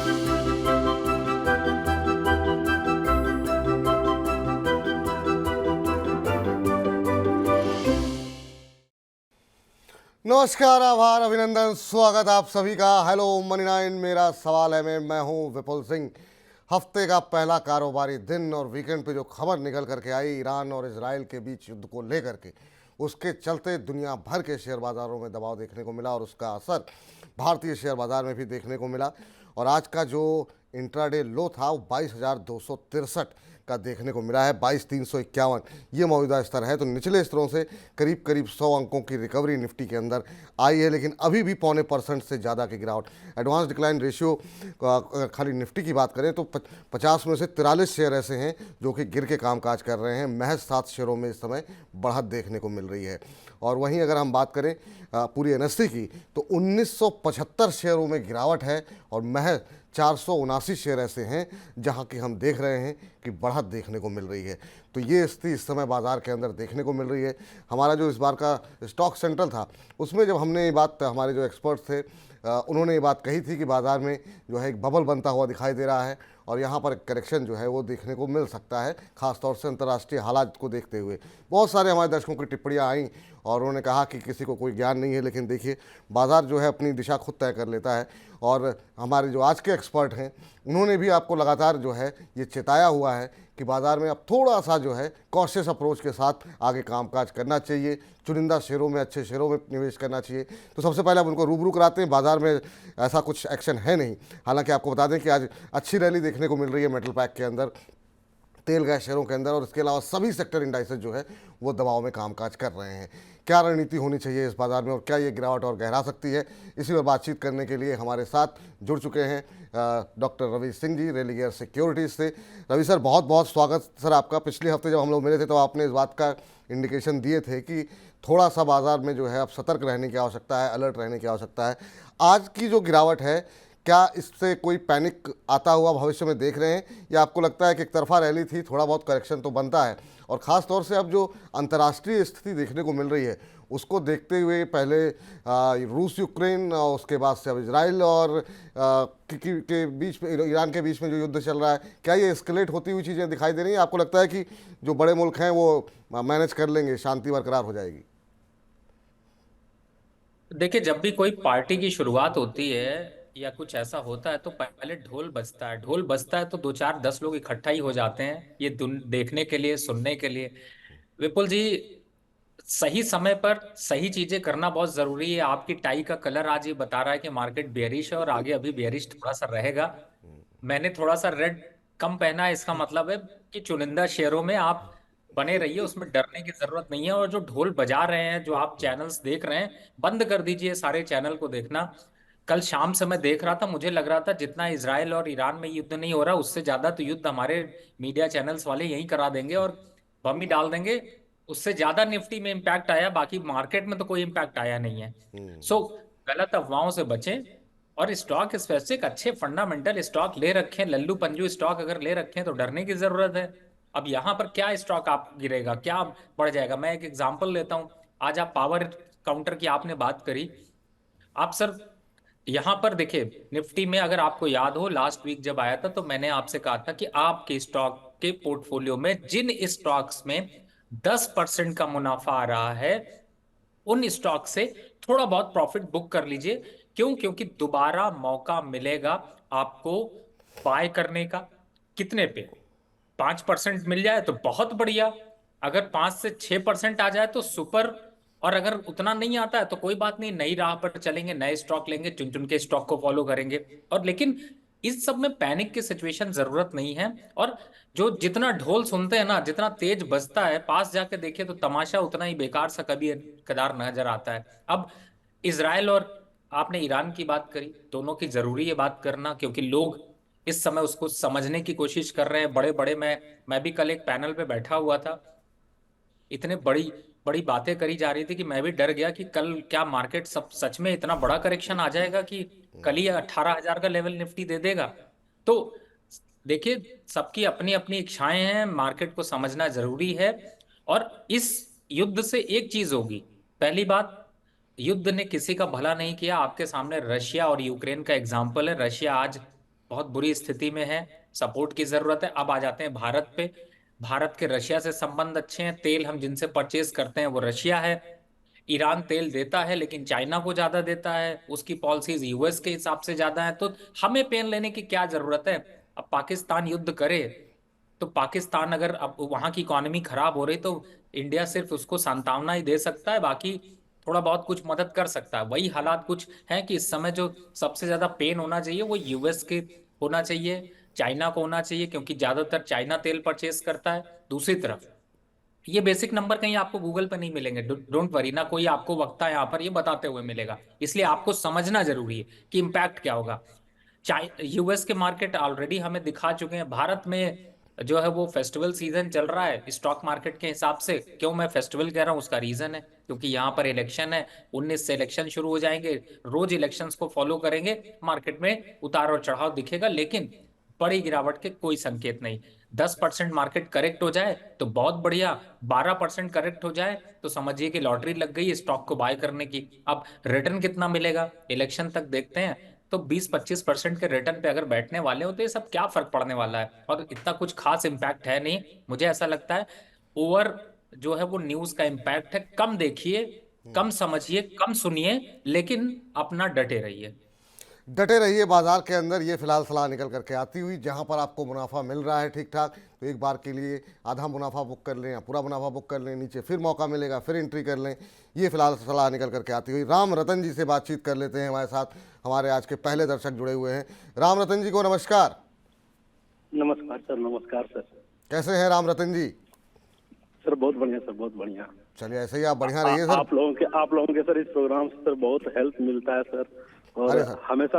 नमस्कार, आभार, अभिनंदन, स्वागत आप सभी का। हेलो मनी 9, मेरा सवाल है मैं हूं विपुल सिंह। हफ्ते का पहला कारोबारी दिन और वीकेंड पे जो खबर निकल करके आई ईरान और इजराइल के बीच युद्ध को लेकर के, उसके चलते दुनिया भर के शेयर बाज़ारों में दबाव देखने को मिला और उसका असर भारतीय शेयर बाज़ार में भी देखने को मिला। और आज का जो इंट्राडे लो था वो 22,263 का देखने को मिला है, 22,351 ये मौजूदा स्तर है। तो निचले स्तरों से करीब करीब 100 अंकों की रिकवरी निफ्टी के अंदर आई है, लेकिन अभी भी 0.25% से ज़्यादा की गिरावट। एडवांस डिक्लाइन रेशियो अगर खाली निफ्टी की बात करें तो 50 में से 43 शेयर ऐसे हैं जो कि गिर के कामकाज कर रहे हैं। महज 7 शेयरों में इस समय बढ़त देखने को मिल रही है। और वहीं अगर हम बात करें पूरी एनएससी की तो 1975 शेयरों में गिरावट है और महज 479 शेयर ऐसे हैं जहां कि हम देख रहे हैं कि बढ़त देखने को मिल रही है। तो ये स्थिति इस समय बाज़ार के अंदर देखने को मिल रही है। हमारा जो इस बार का स्टॉक सेंट्रल था उसमें जब हमने ये बात, हमारे जो एक्सपर्ट थे उन्होंने ये बात कही थी कि बाज़ार में जो है एक बबल बनता हुआ दिखाई दे रहा है और यहाँ पर करेक्शन जो है वो देखने को मिल सकता है, ख़ासतौर से अंतर्राष्ट्रीय हालात को देखते हुए। बहुत सारे हमारे दर्शकों की टिप्पणियाँ आईं और उन्होंने कहा कि किसी को कोई ज्ञान नहीं है, लेकिन देखिए बाज़ार जो है अपनी दिशा खुद तय कर लेता है। और हमारे जो आज के एक्सपर्ट हैं उन्होंने भी आपको लगातार जो है ये चेताया हुआ है कि बाज़ार में अब थोड़ा सा जो है कॉशियस अप्रोच के साथ आगे कामकाज करना चाहिए, चुनिंदा शेयरों में, अच्छे शेयरों में निवेश करना चाहिए। तो सबसे पहले आप उनको रूबरू कराते हैं, बाज़ार में ऐसा कुछ एक्शन है नहीं। हालांकि आपको बता दें कि आज अच्छी रैली देखने को मिल रही है मेटल पैक के अंदर, तेल गैस शेयरों के अंदर, और इसके अलावा सभी सेक्टर इंडाइसेस जो है वो दबाव में कामकाज कर रहे हैं। क्या रणनीति होनी चाहिए इस बाज़ार में और क्या ये गिरावट और गहरा सकती है, इसी पर बातचीत करने के लिए हमारे साथ जुड़ चुके हैं डॉक्टर रवि सिंह जी, रेलिगेयर सिक्योरिटीज़ से। रवि सर, बहुत बहुत स्वागत सर आपका। पिछले हफ्ते जब हम लोग मिले थे तो आपने इस बात का इंडिकेशन दिए थे कि थोड़ा सा बाज़ार में जो है अब सतर्क रहने की आवश्यकता है, अलर्ट रहने की आवश्यकता है। आज की जो गिरावट है, क्या इससे कोई पैनिक आता हुआ भविष्य में देख रहे हैं, या आपको लगता है कि एक तरफा रैली थी, थोड़ा बहुत करेक्शन तो बनता है? और ख़ास तौर से अब जो अंतर्राष्ट्रीय स्थिति देखने को मिल रही है उसको देखते हुए, पहले रूस यूक्रेन और उसके बाद से अब इजराइल और के बीच में, ईरान के बीच में जो युद्ध चल रहा है, क्या ये एस्केलेट होती हुई चीज़ें दिखाई दे रही हैं? आपको लगता है कि जो बड़े मुल्क हैं वो मैनेज कर लेंगे, शांति बरकरार हो जाएगी? देखिए, जब भी कोई पार्टी की शुरुआत होती है या कुछ ऐसा होता है तो पहले ढोल बजता है। ढोल बजता है तो 2 4 10 लोग इकट्ठा ही हो जाते हैं ये देखने के लिए, सुनने के लिए। विपुल जी, सही समय पर सही चीजें करना बहुत जरूरी है। आपकी टाई का कलर आज ये बता रहा है कि मार्केट बेयरिश है और आगे अभी बेयरिश थोड़ा सा रहेगा। मैंने थोड़ा सा रेड कम पहना है, इसका मतलब है कि चुनिंदा शेयरों में आप बने रहिए, उसमें डरने की जरूरत नहीं है। और जो ढोल बजा रहे हैं, जो आप चैनल्स देख रहे हैं, बंद कर दीजिए सारे चैनल को देखना। कल शाम से मैं देख रहा था, मुझे लग रहा था जितना इजराइल और ईरान में युद्ध नहीं हो रहा उससे ज्यादा तो युद्ध हमारे मीडिया चैनल्स वाले यही करा देंगे और बम ही डाल देंगे। उससे ज्यादा निफ्टी में इम्पैक्ट आया, बाकी मार्केट में तो कोई इम्पैक्ट आया नहीं है। सो गलत अफवाहों से बचें और स्टॉक स्पेसिफिक अच्छे फंडामेंटल स्टॉक ले रखें। लल्लू पंजू स्टॉक अगर ले रखें तो डरने की जरूरत है। अब यहां पर क्या स्टॉक आप गिरेगा, क्या बढ़ जाएगा? मैं एक एग्जांपल लेता हूं। आज आप पावर काउंटर की आपने बात करी। आप सर यहां पर देखिए, निफ्टी में अगर आपको याद हो लास्ट वीक जब आया था तो मैंने आपसे कहा था कि आपके स्टॉक के पोर्टफोलियो में जिन स्टॉक्स में 10% का मुनाफा आ रहा है उन स्टॉक से थोड़ा बहुत प्रॉफिट बुक कर लीजिए। क्यों? क्योंकि दोबारा मौका मिलेगा आपको बाय करने का। कितने पे? 5% मिल जाए तो बहुत बढ़िया, अगर 5 से 6% आ जाए तो सुपर। और अगर उतना नहीं आता है तो कोई बात नहीं, नई राह पर चलेंगे, नए स्टॉक लेंगे, चुन चुन के स्टॉक को फॉलो करेंगे। और लेकिन इस सब में पैनिक की सिचुएशन जरूरत नहीं है। और जो जितना ढोल सुनते हैं ना, जितना तेज बजता है, पास जाके देखिए तो तमाशा उतना ही बेकार सा कभी कदार नजर आता है। अब इसराइल और आपने ईरान की बात करी, दोनों की जरूरी है बात करना, क्योंकि लोग इस समय उसको समझने की कोशिश कर रहे हैं। बड़े बड़े मैं भी कल एक पैनल पे बैठा हुआ था, इतने बड़ी बड़ी बातें करी जा रही थी कि मैं भी डर गया कि कल क्या मार्केट सब सच में इतना बड़ा करेक्शन आ जाएगा कि कल ही 18,000 का लेवल निफ्टी दे देगा। तो देखिए, सबकी अपनी अपनी इच्छाएं हैं, मार्केट को समझना जरूरी है। और इस युद्ध से एक चीज होगी। पहली बात, युद्ध ने किसी का भला नहीं किया। आपके सामने रशिया और यूक्रेन का एग्जाम्पल है। रशिया आज बहुत बुरी स्थिति में है, सपोर्ट की जरूरत है। अब आ जाते हैं भारत पे। भारत के रशिया से संबंध अच्छे हैं, तेल हम जिनसे परचेज करते हैं वो रशिया है। ईरान तेल देता है लेकिन चाइना को ज्यादा देता है, उसकी पॉलिसीज यूएस के हिसाब से ज्यादा है, तो हमें पेन लेने की क्या जरूरत है। अब पाकिस्तान युद्ध करे तो पाकिस्तान अगर अब वहां की इकोनॉमी खराब हो रही तो इंडिया सिर्फ उसको सांत्वना ही दे सकता है, बाकी थोड़ा बहुत कुछ मदद कर सकता है। वही हालात कुछ है कि इस समय जो सबसे ज्यादा पेन होना चाहिए वो यूएस के होना चाहिए, चाइना को होना चाहिए, क्योंकि ज्यादातर चाइना तेल परचेज करता है। दूसरी तरफ ये बेसिक नंबर कहीं आपको गूगल पे नहीं मिलेंगे, डोंट वरी, ना कोई आपको वक्ता यहाँ पर ये बताते हुए मिलेगा, इसलिए आपको समझना जरूरी है कि इम्पैक्ट क्या होगा। यूएस के मार्केट ऑलरेडी हमें दिखा चुके हैं। भारत में जो है वो फेस्टिवल सीजन चल रहा है स्टॉक मार्केट के हिसाब से। क्यों मैं फेस्टिवल कह रहा हूँ, उसका रीजन है क्योंकि यहाँ पर इलेक्शन है, 19 से इलेक्शन शुरू हो जाएंगे। रोज इलेक्शंस को फॉलो करेंगे, मार्केट में उतार और चढ़ाव दिखेगा, लेकिन बड़ी गिरावट के कोई संकेत नहीं। 10% मार्केट करेक्ट हो जाए तो बहुत बढ़िया, 12% करेक्ट हो जाए तो समझिए कि लॉटरी लग गई स्टॉक को बाय करने की। अब रिटर्न कितना मिलेगा इलेक्शन तक देखते हैं, तो 20-25% के रिटर्न पे अगर बैठने वाले हो तो ये सब क्या फर्क पड़ने वाला है, और इतना कुछ खास इम्पैक्ट है नहीं। मुझे ऐसा लगता है ओवर जो है वो न्यूज का इम्पैक्ट है। कम देखिए, कम समझिए, कम सुनिए, लेकिन अपना डटे रहिए। डटे रहिए बाजार के अंदर, ये फिलहाल सलाह निकल करके आती हुई। जहां पर आपको मुनाफा मिल रहा है ठीक ठाक, तो एक बार के लिए आधा मुनाफा बुक कर लें या पूरा मुनाफा बुक कर लें, नीचे फिर मौका मिलेगा फिर एंट्री कर लें। ये फिलहाल सलाह निकल करके आती हुई। राम रतन जी से बातचीत कर लेते हैं, हमारे साथ हमारे आज के पहले दर्शक जुड़े हुए हैं। राम रतन जी को नमस्कार। नमस्कार सर। नमस्कार सर। कैसे हैं राम रतन जी? सर बहुत बढ़िया सर, बहुत बढ़िया। चलिए ऐसे ही आप बढ़िया रहिए सर। आप लोगों के सर इस प्रोग्राम से सर बहुत हेल्प मिलता है सर, और अरे सर, हमेशा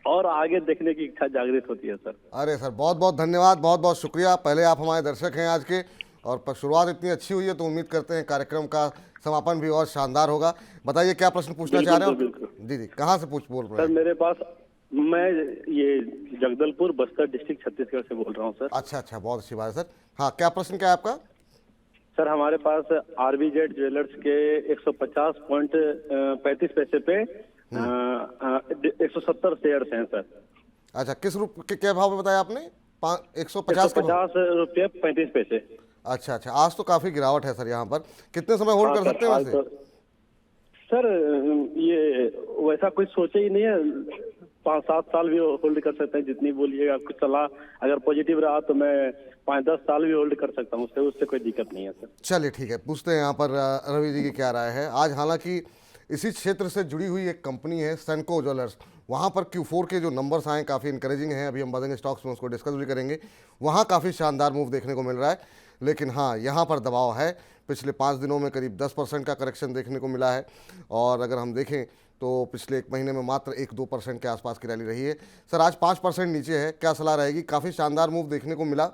और आगे देखने की इच्छा जागृत होती है सर। अरे सर बहुत बहुत धन्यवाद, बहुत बहुत शुक्रिया। पहले आप हमारे दर्शक हैं आज के, और शुरुआत इतनी अच्छी हुई है तो उम्मीद करते हैं कार्यक्रम का समापन भी और शानदार होगा। बताइए क्या प्रश्न पूछना चाह रहे हो? बिल्कुल। जी जी, कहाँ से बोल रहे सर हैं? मेरे पास, मैं ये जगदलपुर बस्तर डिस्ट्रिक्ट छत्तीसगढ़ से बोल रहा हूँ सर। अच्छा अच्छा, बहुत अच्छी बात है सर। हाँ, क्या प्रश्न क्या है आपका? सर हमारे पास आरबीजेड ज्वेलर्स के 150.35 पैसे पे 170 शेयर्स हैं सर। अच्छा, किस रूप के क्या भाव में बताया आपने? 150 का भाव? 150 रुपये 35 पैसे। अच्छा अच्छा, आज तो काफ़ी गिरावट है सर यहाँ पर। कितने समय होल्ड हाँ कर सर, सकते हैं आज वैसे? तो सर ये वैसा कुछ सोचे ही नहीं है। 5-7 साल भी होल्ड कर सकते हैं, जितनी बोलिएगा। कुछ सलाह अगर पॉजिटिव रहा तो मैं 5-10 साल भी होल्ड कर सकता हूँ, उससे उससे कोई दिक्कत नहीं है सर। चलिए ठीक है, पूछते हैं यहाँ पर रवि जी की क्या राय है। आज हालांकि इसी क्षेत्र से जुड़ी हुई एक कंपनी है सेंको ज्वेलर्स, वहाँ पर Q4 के जो नंबर्स आए काफ़ी इंकरेजिंग हैं। अभी हम बढ़ेंगे स्टॉक्स में, उसको डिस्कस भी करेंगे। वहाँ काफ़ी शानदार मूव देखने को मिल रहा है, लेकिन हाँ यहाँ पर दबाव है। पिछले 5 दिनों में करीब 10% का करेक्शन देखने को मिला है, और अगर हम देखें तो पिछले 1 महीने में मात्र 1-2% के आसपास की रैली रही है। सर आज 5% नीचे है, क्या सलाह रहेगी? काफ़ी शानदार मूव देखने को मिला।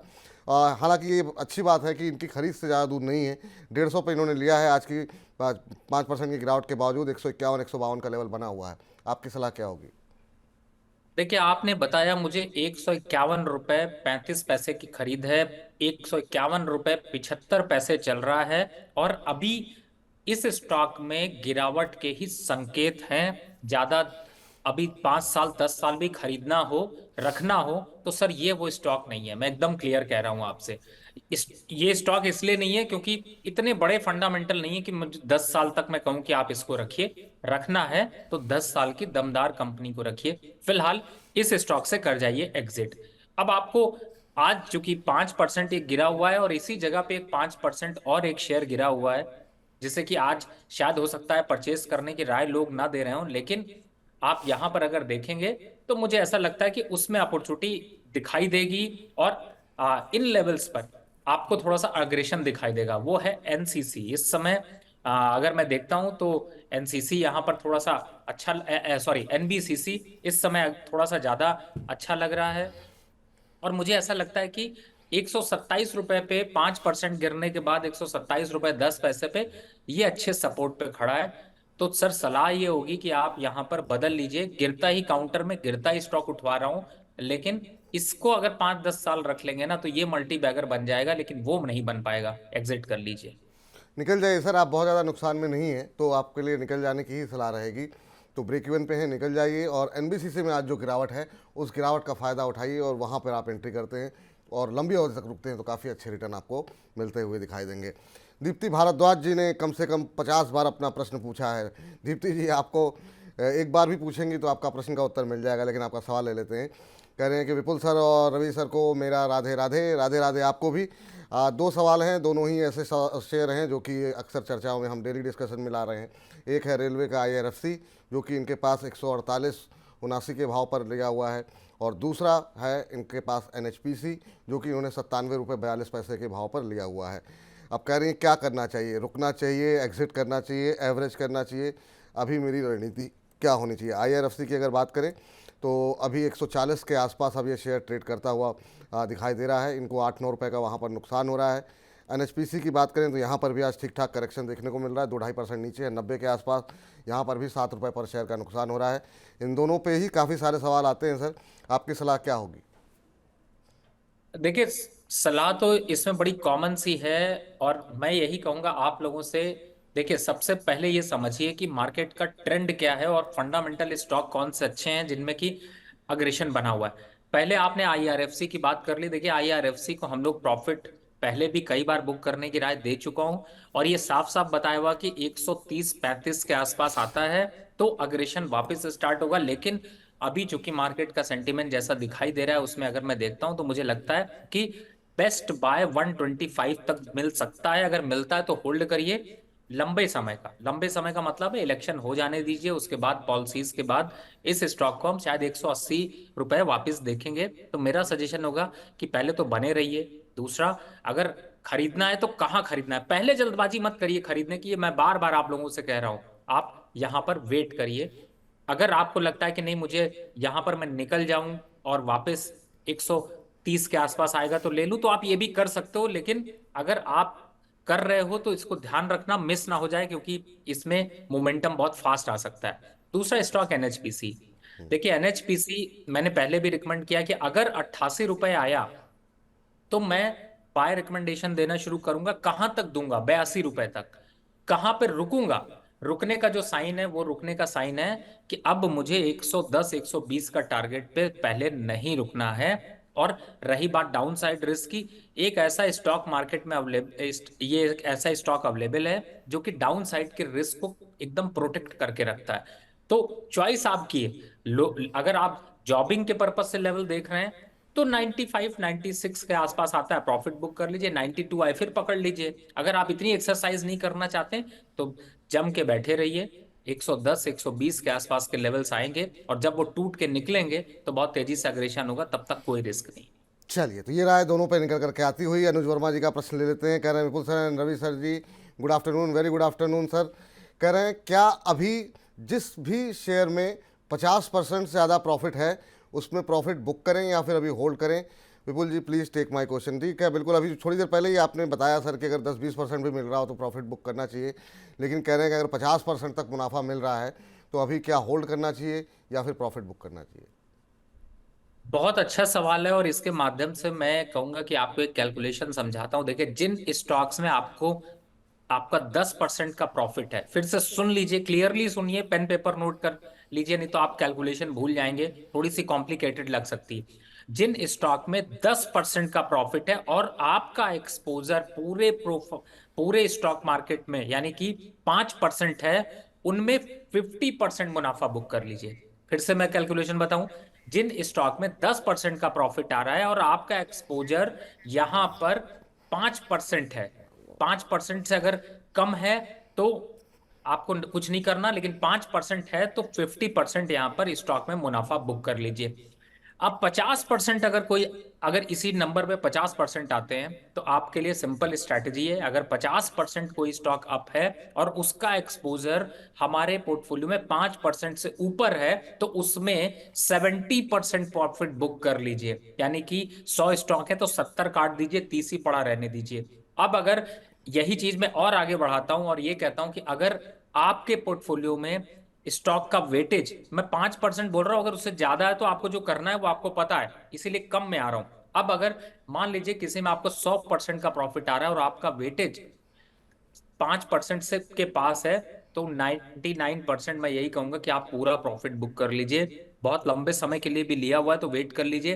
हालांकि ये अच्छी बात है कि इनकी खरीद से ज़्यादा दूर नहीं है। 150 पे इन्होंने लिया है। आज की 5% की गिरावट के बावजूद 151-152 का लेवल बना हुआ है। आपकी सलाह क्या होगी? देखिए, आपने बताया मुझे 151 रुपए 35 पैसे की खरीद है, 151 रुपए 75 पैसे चल रहा है, और अभी इस स्टॉक में गिरावट के ही संकेत हैं ज्यादा। अभी 5 साल 10 साल भी खरीदना हो, रखना हो, तो सर ये वो स्टॉक नहीं है। मैं एकदम क्लियर कह रहा हूं आपसे। ये स्टॉक इसलिए नहीं है क्योंकि इतने बड़े फंडामेंटल नहीं है कि मुझे 10 साल तक मैं कहूं कि आप इसको रखिए। रखना है तो 10 साल की दमदार कंपनी को रखिए। फिलहाल इस स्टॉक से कर जाइए एग्जिट। अब आपको आज चूंकि 5% एक गिरा हुआ है, और इसी जगह पे एक 5% और एक शेयर गिरा हुआ है, जिसे कि आज शायद हो सकता है परचेस करने की राय लोग ना दे रहे हो, लेकिन आप यहां पर अगर देखेंगे तो मुझे ऐसा लगता है कि उसमें अपॉर्चुनिटी दिखाई देगी, और इन लेवल्स पर आपको थोड़ा सा अग्रेशन दिखाई देगा। वो है एनसीसी। इस समय अगर मैं देखता हूं तो एनसीसी यहां पर थोड़ा सा अच्छा, सॉरी एनबीसीसी इस समय थोड़ा सा ज्यादा अच्छा लग रहा है। और मुझे ऐसा लगता है कि 127 रुपए पे 5% गिरने के बाद 127 रुपए 10 पैसे पे ये अच्छे सपोर्ट पे खड़ा है। तो सर सलाह ये होगी कि आप यहां पर बदल लीजिए। गिरता ही काउंटर में गिरता ही स्टॉक उठवा रहा हूं, लेकिन इसको अगर 5-10 साल रख लेंगे ना तो ये मल्टी बैगर बन जाएगा, लेकिन वो नहीं बन पाएगा। एग्जिट कर लीजिए। निकल जाइए सर, आप बहुत ज़्यादा नुकसान में नहीं है, तो आपके लिए निकल जाने की ही सलाह रहेगी। तो ब्रेक इवन पे है, निकल जाइए और एनबीसीसी में आज जो गिरावट है उस गिरावट का फ़ायदा उठाइए और वहाँ पर आप एंट्री करते हैं और लंबी अवधि तक रुकते हैं तो काफ़ी अच्छे रिटर्न आपको मिलते हुए दिखाई देंगे। दीप्ति भारद्वाज जी ने कम से कम 50 बार अपना प्रश्न पूछा है। दीप्ति जी, आपको एक बार भी पूछेंगी तो आपका प्रश्न का उत्तर मिल जाएगा, लेकिन आपका सवाल ले लेते हैं। कह रहे हैं कि विपुल सर और रवि सर को मेरा राधे राधे। राधे राधे आपको भी। दो सवाल हैं, दोनों ही ऐसे शेयर हैं जो कि अक्सर चर्चाओं में हम डेली डिस्कशन में ला रहे हैं। एक है रेलवे का IRFC जो कि इनके पास 148.79 के भाव पर लिया हुआ है, और दूसरा है इनके पास NHPC जो कि इन्होंने 97 रुपये 42 पैसे के भाव पर लिया हुआ है। अब कह रही हैं क्या करना चाहिए, रुकना चाहिए, एग्जिट करना चाहिए, एवरेज करना चाहिए, अभी मेरी रणनीति क्या होनी चाहिए। IRFC की अगर बात करें तो अभी 140 के आसपास अब ये शेयर ट्रेड करता हुआ दिखाई दे रहा है। इनको 8-9 रुपये का वहाँ पर नुकसान हो रहा है। NHPC की बात करें तो यहाँ पर भी आज ठीक ठाक करेक्शन देखने को मिल रहा है, 2-2.5% नीचे है, 90 के आसपास। यहाँ पर भी 7 रुपये पर शेयर का नुकसान हो रहा है। इन दोनों पे ही काफ़ी सारे सवाल आते हैं सर, आपकी सलाह क्या होगी? देखिए, सलाह तो इसमें बड़ी कॉमन सी है और मैं यही कहूंगा आप लोगों से। देखिए, सबसे पहले ये समझिए कि मार्केट का ट्रेंड क्या है और फंडामेंटल स्टॉक कौन से अच्छे हैं जिनमें कि अग्रेशन बना हुआ है। पहले आपने IRFC की बात कर ली। देखिए, IRFC को हम लोग प्रॉफिट पहले भी कई बार बुक करने की राय दे चुका हूं और ये साफ साफ बताया हुआ कि 130-35 के आसपास आता है तो अग्रेशन वापस स्टार्ट होगा। लेकिन अभी चूंकि मार्केट का सेंटीमेंट जैसा दिखाई दे रहा है उसमें अगर मैं देखता हूं तो मुझे लगता है कि बेस्ट बाय 125 तक मिल सकता है। अगर मिलता है तो होल्ड करिए लंबे समय का मतलब है इलेक्शन हो जाने दीजिए, उसके बाद पॉलिसीज के बाद इस स्टॉक को हम शायद 180 रुपए वापस देखेंगे। तो मेरा सजेशन होगा कि पहले तो बने रहिए। दूसरा, अगर खरीदना है तो कहाँ खरीदना है, पहले जल्दबाजी मत करिए खरीदने की। मैं बार बार आप लोगों से कह रहा हूं, आप यहां पर वेट करिए। अगर आपको लगता है कि नहीं मुझे यहां पर मैं निकल जाऊं और वापस 130 के आसपास आएगा तो ले लूं, तो आप ये भी कर सकते हो। लेकिन अगर आप कर रहे हो तो इसको ध्यान रखना मिस ना हो जाए, क्योंकि इसमें मोमेंटम बहुत फास्ट आ सकता है। दूसरा स्टॉक NHPC। देखिए, NHPC मैंने पहले भी रिकमेंड किया कि अगर 88 रुपए आया तो मैं बाय रिकमेंडेशन देना शुरू करूंगा। कहां तक दूंगा? 82 रुपए तक। कहां पर रुकूंगा? रुकने का जो साइन है वो रुकने का साइन है कि अब मुझे 110-120 का टारगेट पे पहले नहीं रुकना है। और रही बात डाउन साइड रिस्क की, एक ऐसा स्टॉक मार्केट में अवेलेबल, ये एक ऐसा स्टॉक अवेलेबल है जो कि डाउन साइड के रिस्क को एकदम प्रोटेक्ट करके रखता है। तो चॉइस आपकी है। अगर आप जॉबिंग के पर्पज से लेवल देख रहे हैं तो 95-96 के आसपास आता है, प्रॉफिट बुक कर लीजिए। 92 आए फिर पकड़ लीजिए। अगर आप इतनी एक्सरसाइज नहीं करना चाहते तो जम के बैठे रहिए। 110-120 के आसपास के लेवल्स आएंगे और जब वो टूट के निकलेंगे तो बहुत तेजी से अग्रेशन होगा, तब तक कोई रिस्क नहीं। चलिए, तो ये राय दोनों पे निकल करके आती हुई अनुज वर्मा जी का प्रश्न ले लेते हैं। कह रहे हैं Vipul sir and Ravi sir ji, good afternoon, very good afternoon sir. कह रहे हैं क्या अभी जिस भी शेयर में 50% से ज़्यादा प्रॉफिट है उसमें प्रॉफिट बुक करें या फिर अभी होल्ड करें? विपुल जी प्लीज़ टेक माय क्वेश्चन। ठीक है, बिल्कुल, अभी थोड़ी देर पहले ही आपने बताया सर कि अगर 10-20% भी मिल रहा हो तो प्रॉफिट बुक करना चाहिए, लेकिन कह रहे हैं कि अगर 50% तक मुनाफा मिल रहा है तो अभी क्या होल्ड करना चाहिए या फिर प्रॉफिट बुक करना चाहिए? बहुत अच्छा सवाल है और इसके माध्यम से मैं कहूंगा कि आपको एक कैलकुलेशन समझाता हूं। देखिए, जिन स्टॉक्स में आपको आपका 10% का प्रॉफिट है, फिर से सुन लीजिए, क्लियरली सुनिए, पेन पेपर नोट कर लीजिए, नहीं तो आप कैलकुलेशन भूल जाएंगे, थोड़ी सी कॉम्प्लिकेटेड लग सकती है। जिन स्टॉक में 10% का प्रॉफिट है और आपका एक्सपोजर पूरे स्टॉक मार्केट में यानी कि 5% है, उनमें 50% मुनाफा बुक कर लीजिए। फिर से मैं कैलकुलेशन बताऊं, जिन स्टॉक में 10% का प्रॉफिट आ रहा है और आपका एक्सपोजर यहां पर 5% है, 5% से अगर कम है तो आपको कुछ नहीं करना, लेकिन 5% है तो 50% यहां पर स्टॉक में मुनाफा बुक कर लीजिए। अब 50% अगर इसी नंबर पे 50% आते हैं तो आपके लिए सिंपल स्ट्रैटेजी है। अगर 50% कोई स्टॉक अप है और उसका एक्सपोजर हमारे पोर्टफोलियो में 5% से ऊपर है तो उसमें 70% प्रॉफिट बुक कर लीजिए। यानी कि 100 स्टॉक है तो 70 काट दीजिए, 30 ही पड़ा रहने दीजिए। अब अगर यही चीज मैं और आगे बढ़ाता हूं और ये कहता हूं कि अगर आपके पोर्टफोलियो में स्टॉक का वेटेज, मैं 5% बोल रहा हूं, अगर उससे ज्यादा है तो आपको जो करना है वो आपको पता है, इसीलिए कम में आ रहा हूं। अब अगर मान लीजिए किसी में आपको 100% का प्रॉफिट आ रहा है और आपका वेटेज 5% से के पास है तो 99% मैं यही कहूंगा कि आप पूरा प्रॉफिट बुक कर लीजिए। बहुत लंबे समय के लिए भी लिया हुआ है तो वेट कर लीजिए,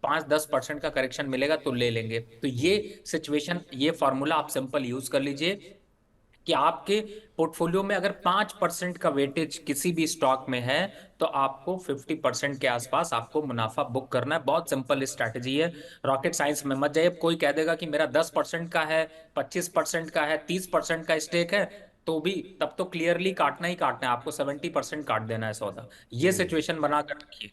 5-10% का करेक्शन मिलेगा तो ले लेंगे। तो ये सिचुएशन, ये फॉर्मूला आप सिंपल यूज कर लीजिए कि आपके पोर्टफोलियो में अगर 5% का वेटेज किसी भी स्टॉक में है तो आपको 50% के आसपास आपको मुनाफा बुक करना है। बहुत सिंपल स्ट्रैटेजी है, रॉकेट साइंस में मत जाइए। कोई कह देगा कि मेरा 10% का है, 25% का है, 30% का स्टेक है, तो भी तब तो क्लियरली काटना ही काटना है, आपको 70% काट देना है सौदा। ये सिचुएशन बना कर रखिए।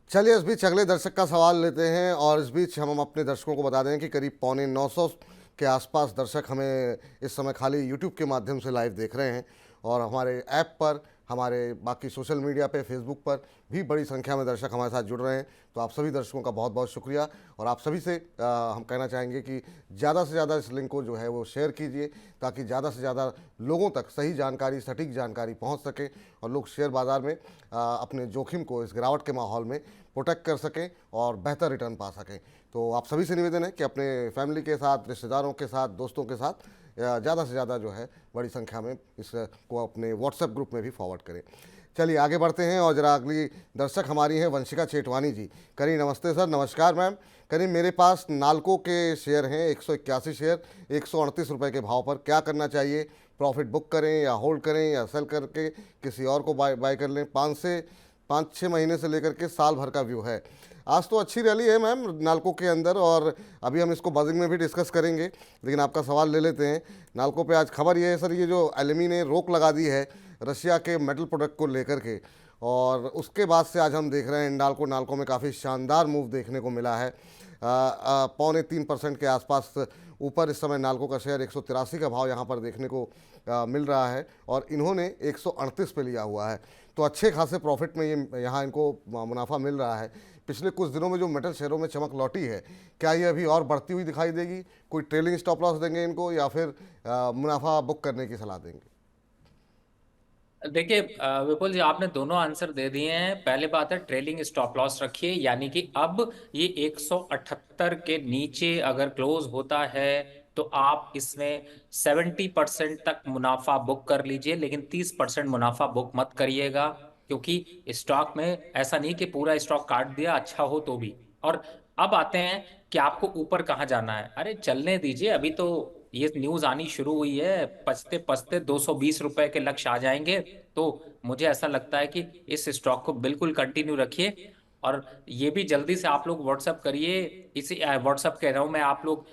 चलिए इस बीच अगले दर्शक का सवाल लेते हैं, और इस बीच हम अपने दर्शकों को बता दें कि करीब 950 के आसपास दर्शक हमें इस समय खाली यूट्यूब के माध्यम से लाइव देख रहे हैं, और हमारे ऐप पर, हमारे बाकी सोशल मीडिया पे, फेसबुक पर भी बड़ी संख्या में दर्शक हमारे साथ जुड़ रहे हैं। तो आप सभी दर्शकों का बहुत बहुत शुक्रिया, और आप सभी से हम कहना चाहेंगे कि ज़्यादा से ज़्यादा इस लिंक को जो है वो शेयर कीजिए, ताकि ज़्यादा से ज़्यादा लोगों तक सही जानकारी, सटीक जानकारी पहुंच सके, और लोग शेयर बाज़ार में अपने जोखिम को इस गिरावट के माहौल में प्रोटेक्ट कर सकें और बेहतर रिटर्न पा सकें। तो आप सभी से निवेदन है कि अपने फैमिली के साथ, रिश्तेदारों के साथ, दोस्तों के साथ ज़्यादा से ज़्यादा जो है बड़ी संख्या में इसको अपने व्हाट्सएप ग्रुप में भी फॉरवर्ड करें। चलिए आगे बढ़ते हैं, और ज़रा अगली दर्शक हमारी हैं वंशिका चेटवानी जी। करी नमस्ते सर। नमस्कार मैम। करी मेरे पास नाल्को के शेयर हैं 181 शेयर, 138 रुपये के भाव पर। क्या करना चाहिए? प्रॉफिट बुक करें या होल्ड करें या सेल करके किसी और को बाय कर लें? 5-6 महीने से लेकर के साल भर का व्यू है। आज तो अच्छी रैली है मैम नाल्को के अंदर, और अभी हम इसको बजिंग में भी डिस्कस करेंगे, लेकिन आपका सवाल ले लेते हैं। नाल्को पे आज खबर ये है सर, ये जो एलएमई ने रोक लगा दी है रशिया के मेटल प्रोडक्ट को लेकर के, और उसके बाद से आज हम देख रहे हैं नाल्को में काफ़ी शानदार मूव देखने को मिला है। 2.25% के आसपास ऊपर इस समय नाल्को का शेयर 183 का भाव यहाँ पर देखने को मिल रहा है, और इन्होंने 138 पे लिया हुआ है। तो अच्छे खासे प्रॉफिट में ये यहाँ इनको मुनाफा मिल रहा है। पिछले कुछ दिनों में जो मेटल शेयरों में चमक लौटी है, क्या ये अभी और बढ़ती हुई दिखाई देगी? कोई ट्रेलिंग स्टॉप लॉस देंगे इनको, या फिर मुनाफा बुक करने की सलाह देंगे? देखिए विपुल जी, आपने दोनों आंसर दे दिए हैं। पहले बात है, ट्रेलिंग स्टॉप लॉस रखिए, यानी कि अब ये 178 के नीचे अगर क्लोज होता है तो आप इसमें 70% तक मुनाफा बुक कर लीजिए, लेकिन 30% मुनाफा बुक मत करिएगा, क्योंकि स्टॉक में ऐसा नहीं कि पूरा स्टॉक काट दिया अच्छा हो तो भी। और अब आते हैं कि आपको ऊपर कहाँ जाना है। अरे चलने दीजिए, अभी तो ये न्यूज आनी शुरू हुई है, पचते पचते 220 रुपए के लक्ष्य आ जाएंगे। तो मुझे ऐसा लगता है कि इस स्टॉक को बिल्कुल कंटिन्यू रखिए, और ये भी जल्दी से आप लोग व्हाट्सअप करिए। इसी व्हाट्सअप कह रहा हूँ मैं, आप लोग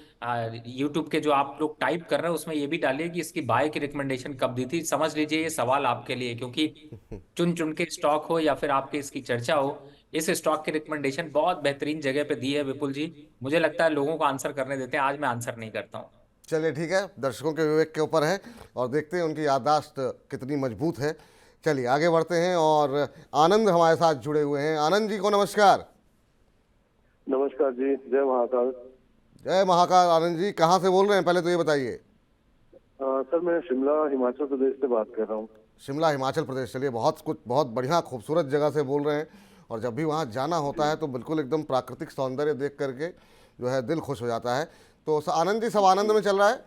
यूट्यूब के जो आप लोग टाइप कर रहे हैं उसमें ये भी डालिए कि इसकी बाय की रिकमेंडेशन कब दी थी। समझ लीजिए ये सवाल आपके लिए, क्योंकि चुन चुन के स्टॉक हो या फिर आपके इसकी चर्चा हो, इस स्टॉक की रिकमेंडेशन बहुत बेहतरीन जगह पे दी है विपुल जी। मुझे लगता है लोगों को आंसर करने देते हैं, आज मैं आंसर नहीं करता हूँ। चलिए ठीक है, दर्शकों के विवेक के ऊपर है, और देखते हैं उनकी याददाश्त कितनी मजबूत है। चलिए आगे बढ़ते हैं, और आनंद हमारे साथ जुड़े हुए हैं। आनंद जी को नमस्कार। नमस्कार जी, जय महाकाल। जय महाकाल। आनंद जी कहाँ से बोल रहे हैं, पहले तो ये बताइए। सर मैं शिमला हिमाचल प्रदेश से बात कर रहा हूँ। शिमला हिमाचल प्रदेश। चलिए बहुत बढ़िया खूबसूरत जगह से बोल रहे हैं, और जब भी वहाँ जाना होता है तो बिल्कुल एकदम प्राकृतिक सौंदर्य देख करके जो है दिल खुश हो जाता है। तो आनंद जी सब आनंद में चल रहा है?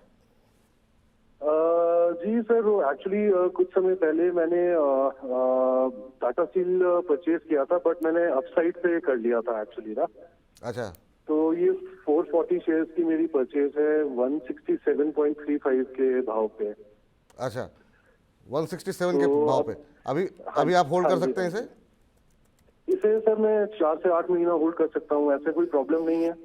जी सर, एक्चुअली कुछ समय पहले मैंने टाटा स्टील परचेज किया था, बट मैंने अपसाइड पे कर लिया था एक्चुअली ना। अच्छा। तो ये 440 शेयर्स की मेरी परचेज है 167.35 के भाव पे। अच्छा, 167 के भाव पे अभी आप होल्ड कर सकते हैं इसे? इसे सर मैं 4 से 8 महीना होल्ड कर सकता हूँ, ऐसे कोई प्रॉब्लम नहीं है।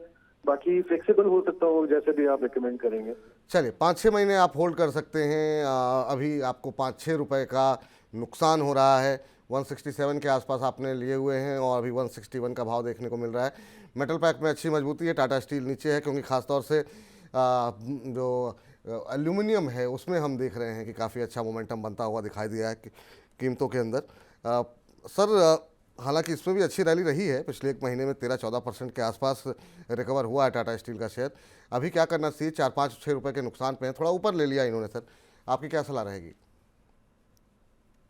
बाकी फ्लेक्सिबल हो सकता हूँ, जैसे भी आप रिकमेंड करेंगे। चलिए 5-6 महीने आप होल्ड कर सकते हैं। अभी आपको 5-6 रुपये का नुकसान हो रहा है। 167 के आसपास आपने लिए हुए हैं, और अभी 161 का भाव देखने को मिल रहा है। मेटल पैक में अच्छी मजबूती है। टाटा स्टील नीचे है, क्योंकि ख़ासतौर से जो एल्यूमिनियम है उसमें हम देख रहे हैं कि काफ़ी अच्छा मोमेंटम बनता हुआ दिखाई दिया है कीमतों के अंदर। सर हालांकि इसमें भी अच्छी रैली रही है, पिछले एक महीने में 13-14% के आसपास रिकवर हुआ है टाटा स्टील का शेयर। अभी क्या करना चाहिए? 4-5-6 रुपये के नुकसान पे हैं, थोड़ा ऊपर ले लिया इन्होंने। सर आपकी क्या सलाह रहेगी?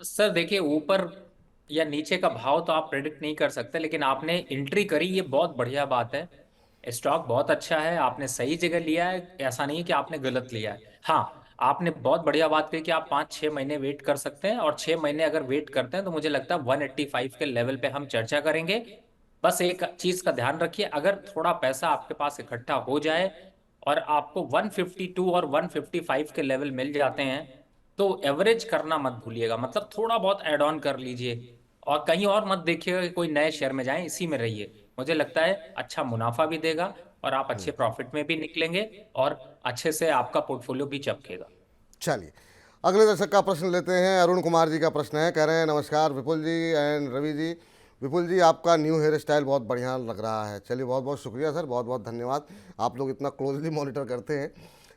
सर देखिए, ऊपर या नीचे का भाव तो आप प्रेडिक्ट नहीं कर सकते, लेकिन आपने एंट्री करी, ये बहुत बढ़िया बात है। स्टॉक बहुत अच्छा है, आपने सही जगह लिया है, ऐसा नहीं है कि आपने गलत लिया है। हाँ, आपने बहुत बढ़िया बात कही कि आप 5-6 महीने वेट कर सकते हैं, और 6 महीने अगर वेट करते हैं तो मुझे लगता है 185 के लेवल पे हम चर्चा करेंगे। बस एक चीज का ध्यान रखिए, अगर थोड़ा पैसा आपके पास इकट्ठा हो जाए और आपको 152 और 155 के लेवल मिल जाते हैं, तो एवरेज करना मत भूलिएगा, मतलब थोड़ा बहुत ऐड ऑन कर लीजिए और कहीं और मत देखिएगा कि कोई नए शेयर में जाएं, इसी में रहिए। मुझे लगता है अच्छा मुनाफा भी देगा और आप अच्छे प्रॉफिट में भी निकलेंगे और अच्छे से आपका पोर्टफोलियो भी चमकेगा। चलिए अगले दर्शक का प्रश्न लेते हैं। अरुण कुमार जी का प्रश्न है, कह रहे हैं नमस्कार विपुल जी एंड रवि जी। विपुल जी आपका न्यू हेयर स्टाइल बहुत बढ़िया लग रहा है। चलिए बहुत बहुत शुक्रिया सर, बहुत बहुत धन्यवाद, आप लोग इतना क्लोजली मॉनिटर करते हैं।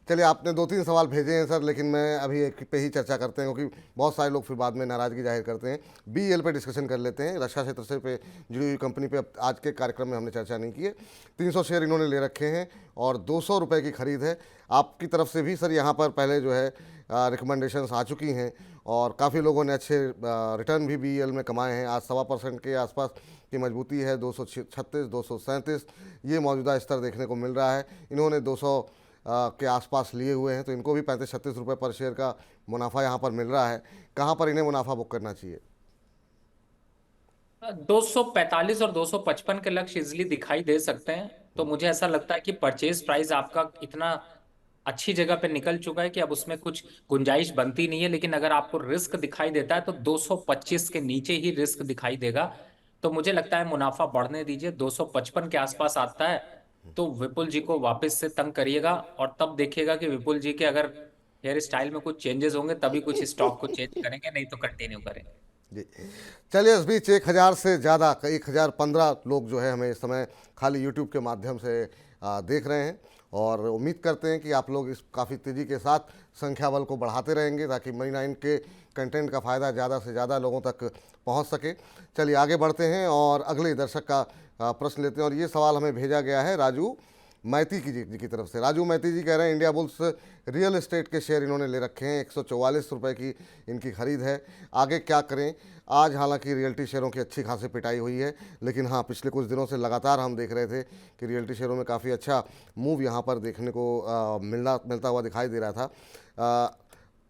चलिए आपने 2-3 सवाल भेजे हैं सर, लेकिन मैं अभी एक पे ही चर्चा करते हैं क्योंकि बहुत सारे लोग फिर बाद में नाराज़गी जाहिर करते हैं। BEL पे डिस्कशन कर लेते हैं। रक्षा क्षेत्र से पे जुड़ी हुई कंपनी पे अब आज के कार्यक्रम में हमने चर्चा नहीं की है। 300 शेयर इन्होंने ले रखे हैं और 200 रुपये की खरीद है। आपकी तरफ से भी सर यहाँ पर पहले जो है रिकमेंडेशंस आ चुकी हैं और काफ़ी लोगों ने अच्छे रिटर्न भी BEL में कमाए हैं। आज 1.25% के आसपास की मजबूती है, 236, 237 ये मौजूदा स्तर देखने को मिल रहा है। इन्होंने 200 के आसपास लिए हुए हैं, तो इनको भी 35-36 रुपये पर शेयर का मुनाफा यहाँ पर मिल रहा है। कहाँ पर इन्हें मुनाफा बुक करना चाहिए? 245 और 255 के लक्ष्य इजिली दिखाई दे सकते हैं। तो मुझे ऐसा लगता है कि परचेज प्राइस आपका इतना अच्छी जगह पे निकल चुका है कि अब उसमें कुछ गुंजाइश बनती नहीं है। लेकिन अगर आपको रिस्क दिखाई देता है तो 225 के नीचे ही रिस्क दिखाई देगा। तो मुझे लगता है मुनाफा बढ़ने दीजिए, 255 के आसपास आता है तो विपुल जी को वापस से तंग करिएगा और तब देखिएगा कि विपुल जी के अगर हेयर स्टाइल में कुछ चेंजेस होंगे तभी कुछ स्टॉक को चेंज करेंगे, नहीं तो कंटिन्यू करेंगे। जी चलिए, इस बीच 1000 से ज़्यादा 1015 लोग जो है हमें इस समय खाली यूट्यूब के माध्यम से देख रहे हैं और उम्मीद करते हैं कि आप लोग इस काफ़ी तेज़ी के साथ संख्या बल को बढ़ाते रहेंगे ताकि मनी 9 के कंटेंट का फ़ायदा ज़्यादा से ज़्यादा लोगों तक पहुंच सके। चलिए आगे बढ़ते हैं और अगले दर्शक का प्रश्न लेते हैं और ये सवाल हमें भेजा गया है राजू मैती जी की तरफ से। राजू मैती जी कह रहे हैं इंडिया बुल्स रियल एस्टेट के शेयर इन्होंने ले रखे हैं, 144 रुपये की इनकी खरीद है। आगे क्या करें? आज हालांकि रियल्टी शेयरों की अच्छी खासी पिटाई हुई है, लेकिन हाँ पिछले कुछ दिनों से लगातार हम देख रहे थे कि रियल्टी शेयरों में काफ़ी अच्छा मूव यहाँ पर देखने को मिलता हुआ दिखाई दे रहा था।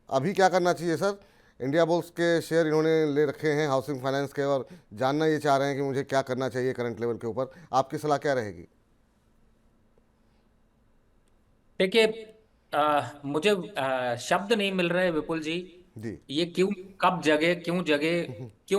अभी क्या करना चाहिए सर? इंडिया बुल्स के शेयर इन्होंने ले रखे हैं हाउसिंग फाइनेंस के और जानना ये चाह रहे हैं कि मुझे क्या करना चाहिए करंट लेवल के ऊपर। आपकी सलाह क्या रहेगी? देखिए, मुझे शब्द नहीं मिल रहे विपुल जी। जी ये क्यों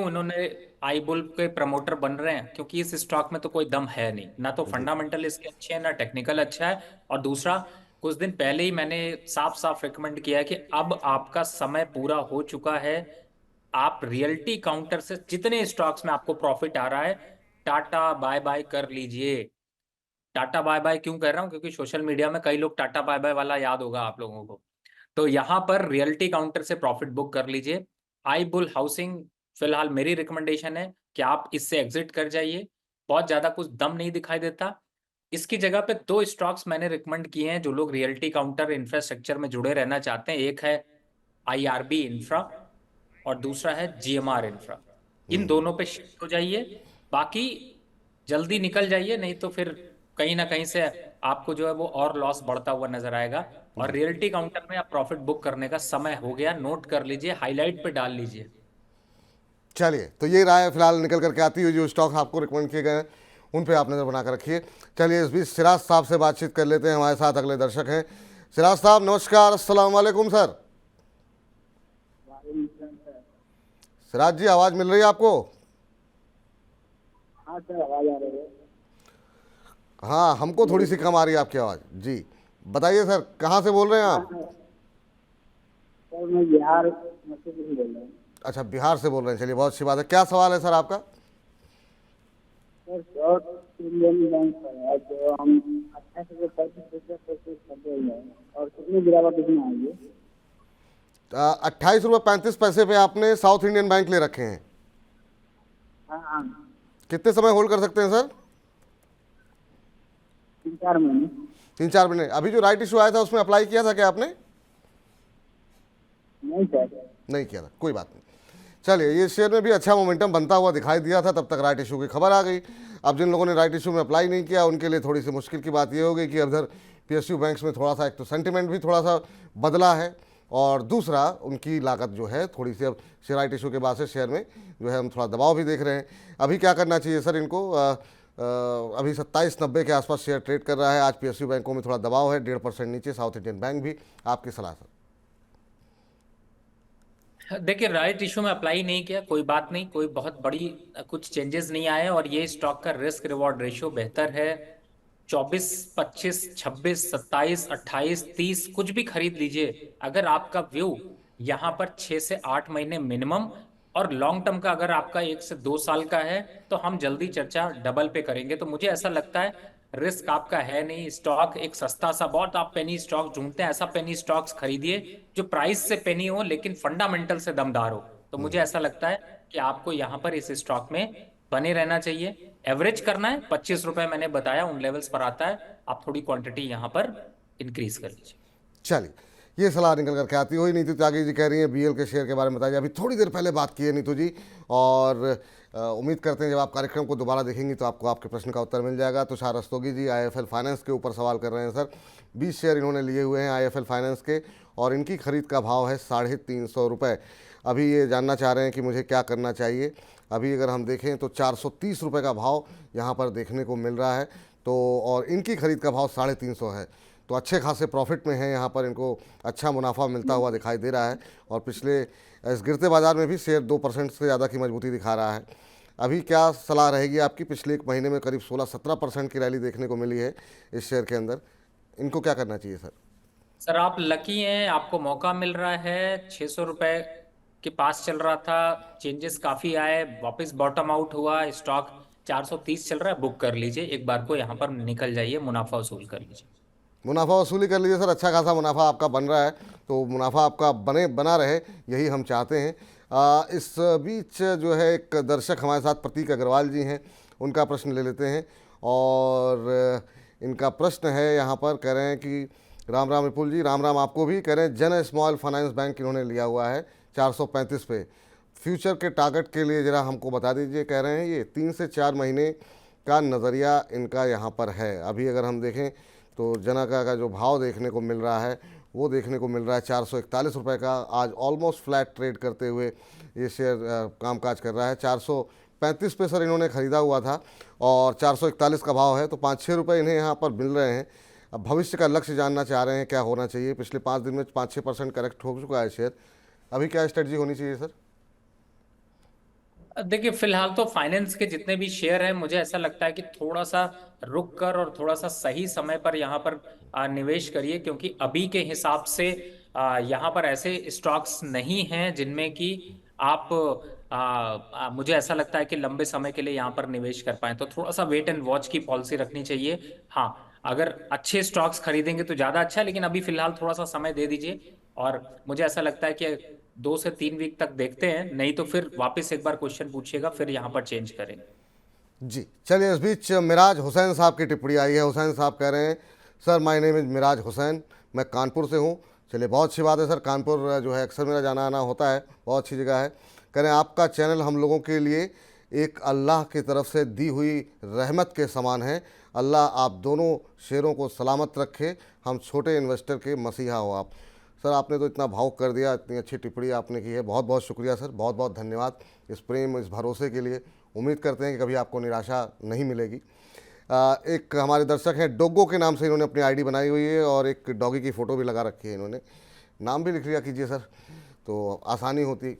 इन्होंने आई बुल के प्रमोटर बन रहे हैं? क्योंकि इस स्टॉक में तो कोई दम है नहीं, ना तो जी फंडामेंटल इसके अच्छे हैं ना टेक्निकल अच्छा है। और दूसरा, कुछ दिन पहले ही मैंने साफ साफ रिकमेंड किया है कि अब आपका समय पूरा हो चुका है। आप रियल्टी काउंटर से जितने स्टॉक्स में आपको प्रॉफिट आ रहा है, टाटा बाय बाय कर लीजिए। टाटा बाय बाय क्यों कर रहा हूं? क्योंकि सोशल मीडिया में कई लोग टाटा बाय बाय वाला याद होगा आप लोगों को। तो यहां पर रियल्टी काउंटर से प्रॉफिट बुक कर लीजिए। आई बुल हाउसिंग फिलहाल मेरी रिकमेंडेशन है कि आप इससे एग्जिट कर जाइए, बहुत ज्यादा कुछ दम नहीं दिखाई देता। इसकी जगह पे 2 स्टॉक्स मैंने रिकमेंड किए हैं जो लोग रियल्टी काउंटर इंफ्रास्ट्रक्चर में जुड़े रहना चाहते हैं। एक है IRB इंफ्रा और दूसरा है GMR इंफ्रा। इन दोनों पे शिफ्ट हो जाइए, बाकी जल्दी निकल जाइए, नहीं तो फिर कहीं ना कहीं से आपको जो है वो और लॉस बढ़ता हुआ नजर आएगा। और रियल्टी काउंटर में आप प्रॉफिट बुक करने का समय हो गया, नोट कर लीजिए, हाईलाइट पे डाल लीजिए। चलिए, तो ये राय फिलहाल निकल करके आती हुई जो स्टॉक आपको रिकमेंड किए गए हैं उन पे आप नज़र बना कर रखिए। चलिए इस बीच सिराज साहब से बातचीत कर लेते हैं, हमारे साथ अगले दर्शक हैं। सिराज साहब नमस्कार, अस्सलाम वालेकुम सर। सिराज जी आवाज़ मिल रही है आपको? हाँ सर, आवाज आ रही है। हाँ हमको थोड़ी सी कम आ रही है आपकी आवाज़ जी। बताइए सर, कहाँ से बोल रहे हैं आप? सर मैं बिहार मसूरी से बोल रहा हूँ। अच्छा, बिहार से बोल रहे हैं, चलिए बहुत अच्छी बात है। क्या सवाल है सर आपका? सर साउथ इंडियन बैंक है जो हम 28 रुपये 35 पैसे खरीदे हुए हैं और कितनी गिरावट इसमें आई है? 28 रुपये 35 पैसे पे आपने साउथ इंडियन बैंक ले रखे हैं। हाँ हाँ, कितने समय होल्ड कर सकते हैं सर? 3-4 महीने। 3-4 महीने। अभी जो राइट इशू आया था उसमें अप्लाई किया था क्या आपने? नहीं सर। नहीं किया था, कोई बात नहीं। चलिए, ये शेयर में भी अच्छा मोमेंटम बनता हुआ दिखाई दिया था, तब तक राइट इशू की खबर आ गई। अब जिन लोगों ने राइट इशू में अप्लाई नहीं किया उनके लिए थोड़ी सी मुश्किल की बात ये हो गई कि उधर PSU बैंक्स में थोड़ा सा एक तो सेंटिमेंट भी थोड़ा सा बदला है, और दूसरा उनकी लागत जो है थोड़ी सी, अब शेयर राइट इशू के बाद से शेयर में जो है हम थोड़ा दबाव भी देख रहे हैं। अभी क्या करना चाहिए सर इनको? अभी 27.90 के आसपास शेयर ट्रेड कर रहा है। आज पीएसयू बैंकों में थोड़ा दबाव है, 1.5% नीचे, साउथ इंडियन बैंक भी। आपकी सलाह सर? देखिए, राइट इशू में अप्लाई नहीं किया, कोई बात नहीं, कोई बहुत बड़ी कुछ चेंजेस नहीं आए और ये स्टॉक का रिस्क रिवॉर्ड रेशियो बेहतर है। 24, 25, 26, 27, 28, 30 कुछ भी खरीद लीजिए। अगर आपका व्यू यहाँ पर 6 से 8 महीने मिनिमम और लॉन्ग टर्म का अगर आपका 1 से 2 साल का है तो हम जल्दी चर्चा डबल पे करेंगे। तो मुझे ऐसा लगता है रिस्क आपका है नहीं। स्टॉक एक सस्ता सा, बहुत आप पेनी स्टॉक ढूंढते हैं, ऐसा पेनी स्टॉक्स खरीदिए जो प्राइस से पेनी हो लेकिन फंडामेंटल से दमदार हो। तो मुझे ऐसा लगता है कि आपको यहाँ पर इस स्टॉक में बने रहना चाहिए। एवरेज करना है, 25 रुपए मैंने बताया उन लेवल्स पर आता है। आप थोड़ी क्वांटिटी यहाँ पर इंक्रीज कर लीजिए। चलिए, ये सलाह निकल करके आती हुई। नीतू त्यागी जी कह रही हैं बीएल के शेयर के बारे में बताइए। अभी थोड़ी देर पहले बात की है नीतू जी, और उम्मीद करते हैं जब आप कार्यक्रम को दोबारा देखेंगी तो आपको आपके प्रश्न का उत्तर मिल जाएगा। तुषार रस्तोगी जी आईएफएल फाइनेंस के ऊपर सवाल कर रहे हैं सर। 20 शेयर इन्होंने लिए हुए हैं आईएफएल फाइनेंस के और इनकी खरीद का भाव है 350 रुपये। अभी ये जानना चाह रहे हैं कि मुझे क्या करना चाहिए। अभी अगर हम देखें तो 430 रुपये का भाव यहाँ पर देखने को मिल रहा है, तो और इनकी खरीद का भाव 350 है, तो अच्छे खासे प्रॉफिट में है। यहाँ पर इनको अच्छा मुनाफा मिलता हुआ दिखाई दे रहा है और पिछले इस गिरते बाजार में भी शेयर 2% से ज़्यादा की मजबूती दिखा रहा है। अभी क्या सलाह रहेगी आपकी? पिछले एक महीने में करीब 16-17% की रैली देखने को मिली है इस शेयर के अंदर, इनको क्या करना चाहिए सर? सर आप लकी हैं, आपको मौका मिल रहा है। 600 रुपए के पास चल रहा था, चेंजेस काफी आए, वापस बॉटम आउट हुआ, स्टॉक 430 चल रहा है। बुक कर लीजिए, एक बार को यहाँ पर निकल जाइए, मुनाफा वसूल कर लीजिए। मुनाफा वसूली कर लीजिए सर। अच्छा खासा मुनाफा आपका बन रहा है, तो मुनाफा आपका बना रहे, यही हम चाहते हैं। इस बीच जो है एक दर्शक हमारे साथ प्रतीक अग्रवाल जी हैं, उनका प्रश्न ले लेते हैं। और इनका प्रश्न है यहाँ पर, कह रहे हैं कि राम राम विपुल जी। राम राम आपको भी। कह रहे हैं जन स्मॉल फाइनेंस बैंक इन्होंने लिया हुआ है 435 पे। फ्यूचर के टारगेट के लिए ज़रा हमको बता दीजिए। कह रहे हैं ये 3 से 4 महीने का नज़रिया इनका यहाँ पर है। अभी अगर हम देखें तो जना का जो भाव देखने को मिल रहा है वो देखने को मिल रहा है 441 रुपये का। आज ऑलमोस्ट फ्लैट ट्रेड करते हुए ये शेयर कामकाज कर रहा है। 435 पे सर इन्होंने ख़रीदा हुआ था और 441 का भाव है, तो 5-6 रुपये इन्हें यहाँ पर मिल रहे हैं। अब भविष्य का लक्ष्य जानना चाह रहे हैं क्या होना चाहिए। पिछले 5 दिन में 5-6% करेक्ट हो चुका है शेयर, अभी क्या स्ट्रेटजी होनी चाहिए सर? देखिए, फिलहाल तो फाइनेंस के जितने भी शेयर हैं, मुझे ऐसा लगता है कि थोड़ा सा रुक कर और थोड़ा सा सही समय पर यहाँ पर निवेश करिए, क्योंकि अभी के हिसाब से यहाँ पर ऐसे स्टॉक्स नहीं हैं जिनमें कि आप मुझे ऐसा लगता है कि लंबे समय के लिए यहाँ पर निवेश कर पाए। तो थोड़ा सा वेट एंड वॉच की पॉलिसी रखनी चाहिए। हाँ, अगर अच्छे स्टॉक्स खरीदेंगे तो ज़्यादा अच्छा है, लेकिन अभी फिलहाल थोड़ा सा समय दे दीजिए। और मुझे ऐसा लगता है कि 2 से 3 वीक तक देखते हैं, नहीं तो फिर वापस एक बार क्वेश्चन पूछिएगा, फिर यहाँ पर चेंज करेंगे। जी चलिए, इस बीच मिराज हुसैन साहब की टिप्पणी आई है। हुसैन साहब कह रहे हैं sir my name is Miraj Hussain, मैं कानपुर से हूँ। चलिए, बहुत अच्छी बात है सर। कानपुर जो है अक्सर मेरा जाना आना होता है, बहुत अच्छी जगह है। कह रहे हैं आपका चैनल हम लोगों के लिए एक अल्लाह की तरफ से दी हुई रहमत के समान है। अल्लाह आप दोनों शेरों को सलामत रखे, हम छोटे इन्वेस्टर के मसीहा हो आप। सर आपने तो इतना भावुक कर दिया, इतनी अच्छी टिप्पणी आपने की है, बहुत बहुत शुक्रिया सर, बहुत बहुत धन्यवाद इस प्रेम, इस भरोसे के लिए। उम्मीद करते हैं कि कभी आपको निराशा नहीं मिलेगी। एक हमारे दर्शक हैं डोगो के नाम से, इन्होंने अपनी आईडी बनाई हुई है और एक डॉगी की फ़ोटो भी लगा रखी है इन्होंने। नाम भी लिख लिया कीजिए सर, तो आसानी होती।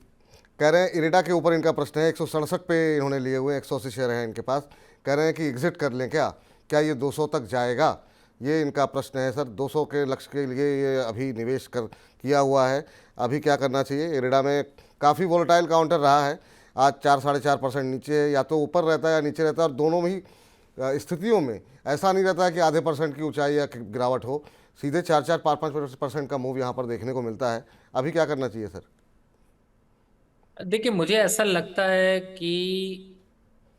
कह रहे हैं इरेडा के ऊपर इनका प्रश्न है। 167 पे इन्होंने लिए हुए हैं, 180 शेयर हैं इनके पास। कह रहे हैं कि एग्ज़िट कर लें क्या ये 200 तक जाएगा, ये इनका प्रश्न है सर। 200 के लक्ष्य के लिए ये अभी निवेश किया हुआ है, अभी क्या करना चाहिए? इरेडा में काफ़ी वोलेटाइल काउंटर रहा है, आज 4-4.5% नीचे है, या तो ऊपर रहता है या नीचे रहता है, और दोनों ही स्थितियों में ऐसा नहीं रहता है कि आधे % की ऊंचाई या गिरावट हो, सीधे 4-4-5-5% का मूव यहाँ पर देखने को मिलता है। अभी क्या करना चाहिए सर? देखिए, मुझे ऐसा लगता है कि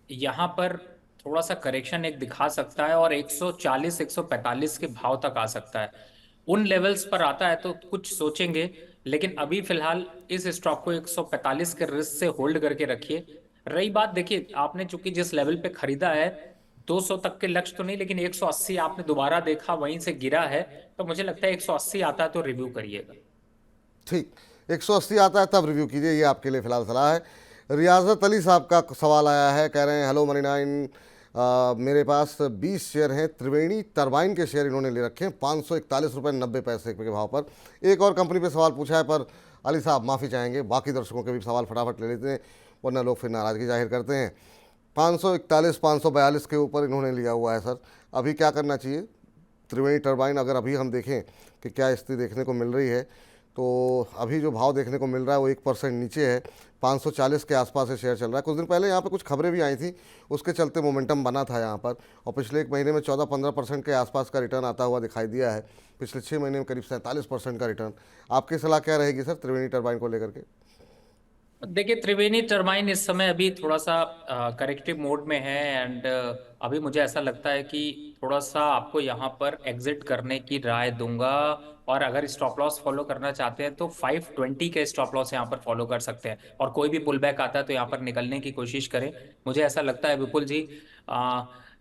यहाँ पर थोड़ा सा करेक्शन एक दिखा सकता है और 140-145 के भाव तक आ सकता है। उन लेवल्स पर आता है तो कुछ सोचेंगे, लेकिन अभी फिलहाल इस स्टॉक को 145 के रिस्क से होल्ड करके रखिए। रही बात, देखिए आपने चूंकि जिस लेवल पे खरीदा है 200 तक के लक्ष्य तो नहीं, लेकिन 180 आपने दोबारा देखा वहीं से गिरा है, तो मुझे लगता है 180 आता है तो रिव्यू करिएगा। ठीक, 180 आता है तब रिव्यू कीजिए, ये आपके लिए फिलहाल सलाह है। रियाजत अली साहब का सवाल आया है, कह रहे हैं हेलो मनी नाइन, मेरे पास 20 शेयर हैं, त्रिवेणी टरबाइन के शेयर इन्होंने ले रखे हैं 541 रुपये 90 पैसे के भाव पर। एक और कंपनी पे सवाल पूछा है, पर अली साहब माफ़ी चाहेंगे, बाकी दर्शकों के भी सवाल फटाफट ले लेते हैं वरना लोग फिर नाराज़गी जाहिर करते हैं। 541 542 के ऊपर इन्होंने लिया हुआ है सर, अभी क्या करना चाहिए? त्रिवेणी टरबाइन अगर अभी हम देखें कि क्या स्थिति देखने को मिल रही है, तो अभी जो भाव देखने को मिल रहा है वो 1% नीचे है, 540 के आसपास से शेयर चल रहा है। कुछ दिन पहले यहाँ पे कुछ खबरें भी आई थी, उसके चलते मोमेंटम बना था यहाँ पर, और पिछले एक महीने में 14-15% के आसपास का रिटर्न आता हुआ दिखाई दिया है। पिछले 6 महीने में करीब 47% का रिटर्न। आपकी सलाह क्या रहेगी सर त्रिवेणी टरबाइन को लेकर के? देखिए, त्रिवेणी टर्बाइन इस समय अभी थोड़ा सा करेक्टिव मोड में है, एंड अभी मुझे ऐसा लगता है कि थोड़ा सा आपको यहाँ पर एग्जिट करने की राय दूंगा। और अगर स्टॉप लॉस फॉलो करना चाहते हैं तो 520 के स्टॉप लॉस यहाँ पर फॉलो कर सकते हैं, और कोई भी पुल बैक आता है तो यहाँ पर निकलने की कोशिश करें। मुझे ऐसा लगता है विपुल जी,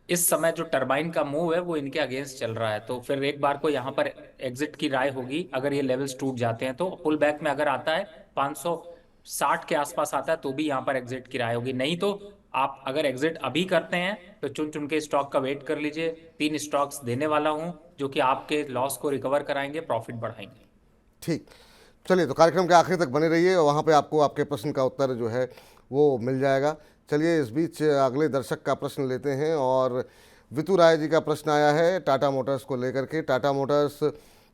इस समय जो टरबाइन का मूव है वो इनके अगेंस्ट चल रहा है, तो फिर एक बार को यहाँ पर एग्जिट की राय होगी। अगर ये लेवल्स टूट जाते हैं तो पुल बैक में अगर आता है 560 के आसपास आता है तो भी यहाँ पर एग्जिट की राय होगी। नहीं तो आप अगर एग्जिट अभी करते हैं तो चुन चुन के स्टॉक का वेट कर लीजिए। 3 स्टॉक्स देने वाला हूं जो कि आपके लॉस को रिकवर कराएंगे, प्रॉफिट बढ़ाएंगे। ठीक, चलिए तो कार्यक्रम के आखिर तक बने रहिए और वहाँ पे आपको आपके प्रश्न का उत्तर जो है वो मिल जाएगा। चलिए इस बीच अगले दर्शक का प्रश्न लेते हैं, और वितु राय जी का प्रश्न आया है टाटा मोटर्स को लेकर के। टाटा मोटर्स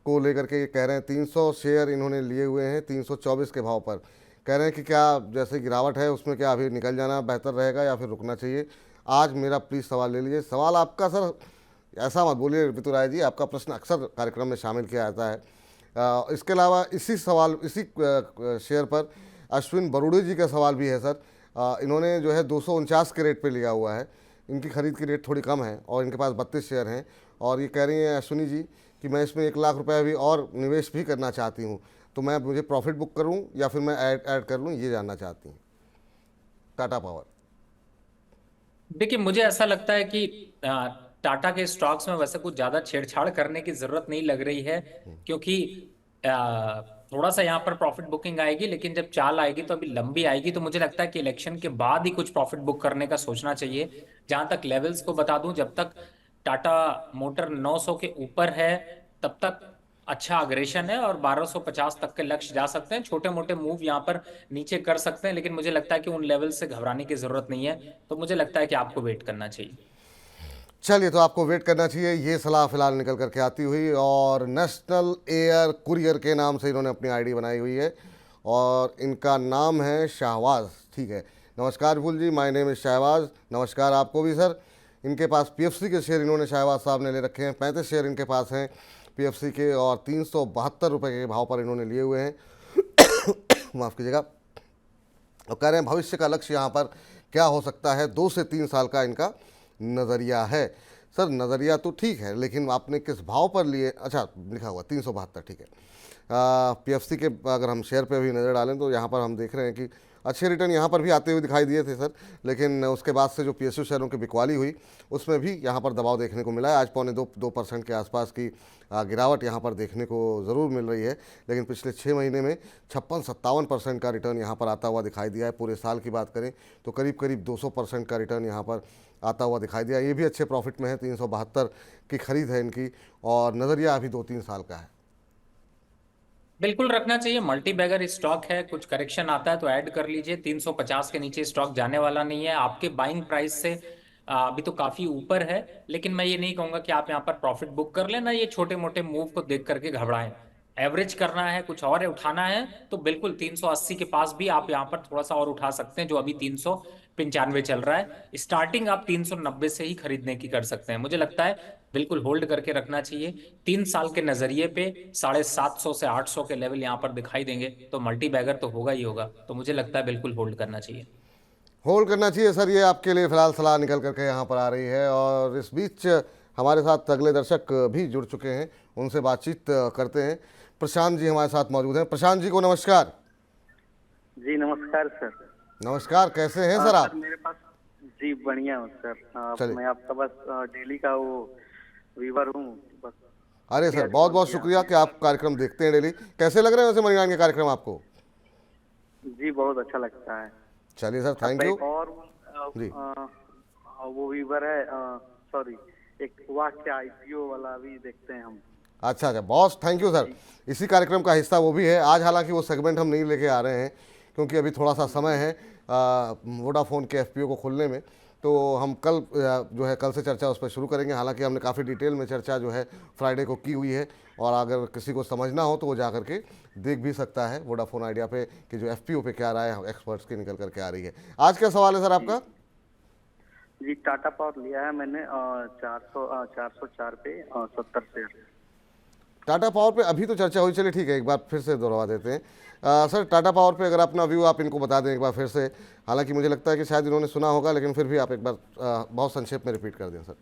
को लेकर के कह रहे हैं 300 शेयर इन्होंने लिए हुए हैं 324 के भाव पर। कह रहे हैं कि क्या जैसे गिरावट है उसमें क्या अभी निकल जाना बेहतर रहेगा या फिर रुकना चाहिए? आज मेरा प्लीज़ सवाल ले लीजिए। सवाल आपका सर, ऐसा मत बोलिए वितु राय जी, आपका प्रश्न अक्सर कार्यक्रम में शामिल किया जाता है। इसके अलावा इसी शेयर पर अश्विन बरूड़े जी का सवाल भी है सर। इन्होंने जो है 249 के रेट पे लिया हुआ है, इनकी खरीद की रेट थोड़ी कम है और इनके पास 32 शेयर हैं, और ये कह रही हैं अश्विनी जी कि मैं इसमें 1 लाख रुपए अभी और निवेश भी करना चाहती हूँ, तो मुझे प्रॉफिट बुक करूँ या फिर मैं ऐड कर लूँ, ये जानना चाहती हैं। टाटा पावर। देखिए, मुझे ऐसा लगता है कि टाटा के स्टॉक्स में वैसे कुछ ज्यादा छेड़छाड़ करने की जरूरत नहीं लग रही है, क्योंकि थोड़ा सा यहाँ पर प्रॉफिट बुकिंग आएगी, लेकिन जब चाल आएगी तो अभी लंबी आएगी। तो मुझे लगता है कि इलेक्शन के बाद ही कुछ प्रॉफिट बुक करने का सोचना चाहिए। जहां तक लेवल्स को बता दूं, जब तक टाटा मोटर 900 के ऊपर है तब तक अच्छा अग्रेशन है, और 1250 तक के लक्ष्य जा सकते हैं। छोटे मोटे मूव यहाँ पर नीचे कर सकते हैं, लेकिन मुझे लगता है कि उन लेवल से घबराने की जरूरत नहीं है। तो मुझे लगता है कि आपको वेट करना चाहिए। चलिए तो आपको वेट करना चाहिए, ये सलाह फिलहाल निकल करके आती हुई। और नेशनल एयर कुरियर के नाम से इन्होंने अपनी आईडी बनाई हुई है और इनका नाम है शाहवाज। ठीक है, नमस्कार विपुल जी, माय नेम इज शाहवाज। नमस्कार आपको भी सर। इनके पास पीएफसी के शेयर इन्होंने शाहवाज साहब ने ले रखे हैं, 35 शेयर इनके पास हैं पीएफसी के, और 372 रुपये के भाव पर इन्होंने लिए हुए हैं। माफ़ कीजिएगा। और कह रहे हैं भविष्य का लक्ष्य यहाँ पर क्या हो सकता है, 2 से 3 साल का इनका नज़रिया है। सर नज़रिया तो ठीक है, लेकिन आपने किस भाव पर लिए? अच्छा, लिखा हुआ 372, ठीक है। पीएफसी के अगर हम शेयर पे भी नज़र डालें तो यहाँ पर हम देख रहे हैं कि अच्छे रिटर्न यहाँ पर भी आते हुए दिखाई दिए थे सर, लेकिन उसके बाद से जो पीएसयू शेयरों की बिकवाली हुई उसमें भी यहाँ पर दबाव देखने को मिला है। आज 2% के आसपास की गिरावट यहाँ पर देखने को ज़रूर मिल रही है, लेकिन पिछले 6 महीने में 56-57% का रिटर्न यहाँ पर आता हुआ दिखाई दिया है। पूरे साल की बात करें तो करीब करीब 200% का रिटर्न यहाँ पर आता हुआ दिखाई दिया। ये भी अच्छे प्रॉफिट में है, 372 की खरीद है इनकी, और नज़रिया अभी 2-3 साल का है। बिल्कुल रखना चाहिए, मल्टी बैगर स्टॉक है, कुछ करेक्शन आता है तो ऐड कर लीजिए। 350 के नीचे स्टॉक जाने वाला नहीं है। आपके बाइंग प्राइस से अभी तो काफी ऊपर है, लेकिन मैं ये नहीं कहूंगा कि आप यहाँ पर प्रॉफिट बुक कर लेना। ये छोटे मोटे मूव को देख करके घबराएं। एवरेज करना है, कुछ और उठाना है तो बिल्कुल 380 के पास भी आप यहाँ पर थोड़ा सा और उठा सकते हैं, जो अभी 395 चल रहा है। स्टार्टिंग आप 390 से ही खरीदने की कर सकते हैं। मुझे लगता है बिल्कुल होल्ड करके रखना चाहिए। 3 साल के नजरिए पे 750 से 800 के लेवल यहाँ पर दिखाई देंगे, तो मल्टी बैगर तो होगा ही होगा। तो मुझे लगता है बिल्कुल होल्ड करना चाहिए। होल्ड करना चाहिए सर, ये आपके लिए फिलहाल सलाह निकल करके यहाँ पर आ रही है। और इस बीच हमारे साथ अगले दर्शक भी जुड़ चुके हैं, उनसे बातचीत करते हैं। प्रशांत जी हमारे साथ मौजूद हैं। प्रशांत जी को नमस्कार। जी नमस्कार सर। नमस्कार, कैसे हैं सर आप? मेरे पास जी बढ़िया हूँ सर। चलिए। मैं आपका बस डेली का वो व्यूअर हूँ बस। अरे सर, बहुत बहुत शुक्रिया कि आप कार्यक्रम देखते हैं डेली। कैसे लग रहे हैं वैसे मणिनारायण के कार्यक्रम आपको? जी बहुत अच्छा लगता है। चलिए सर, थैंक अब यू। एक और जी। वो वीवर है, सॉरी, एक वाक्य आईपीओ वाला भी देखते हैं हम। अच्छा अच्छा, बॉस थैंक यू सर। इसी कार्यक्रम का हिस्सा वो भी है। आज हालांकि वो सेगमेंट हम नहीं लेके आ रहे हैं क्योंकि अभी थोड़ा सा समय है वोडाफोन के एफपीओ को खुलने में। तो हम कल जो है कल से चर्चा उस पर शुरू करेंगे। हालांकि हमने काफ़ी डिटेल में चर्चा जो है फ्राइडे को की हुई है, और अगर किसी को समझना हो तो वो जा करके देख भी सकता है वोडाफोन आइडिया पे कि जो एफपीओ पे क्या राय एक्सपर्ट्स की निकल करके आ रही है। आज क्या सवाल है सर आपका? जी टाटा पावर लिया है मैंने 404 पे 70 शेयर। टाटा पावर पे अभी तो चर्चा हुई, चलिए ठीक है, एक बार फिर से दोहरा देते हैं। सर टाटा पावर पे अगर अपना व्यू आप इनको बता दें एक बार फिर से। हालांकि मुझे लगता है कि शायद इन्होंने सुना होगा, लेकिन फिर भी आप एक बार बहुत संक्षेप में रिपीट कर दें सर।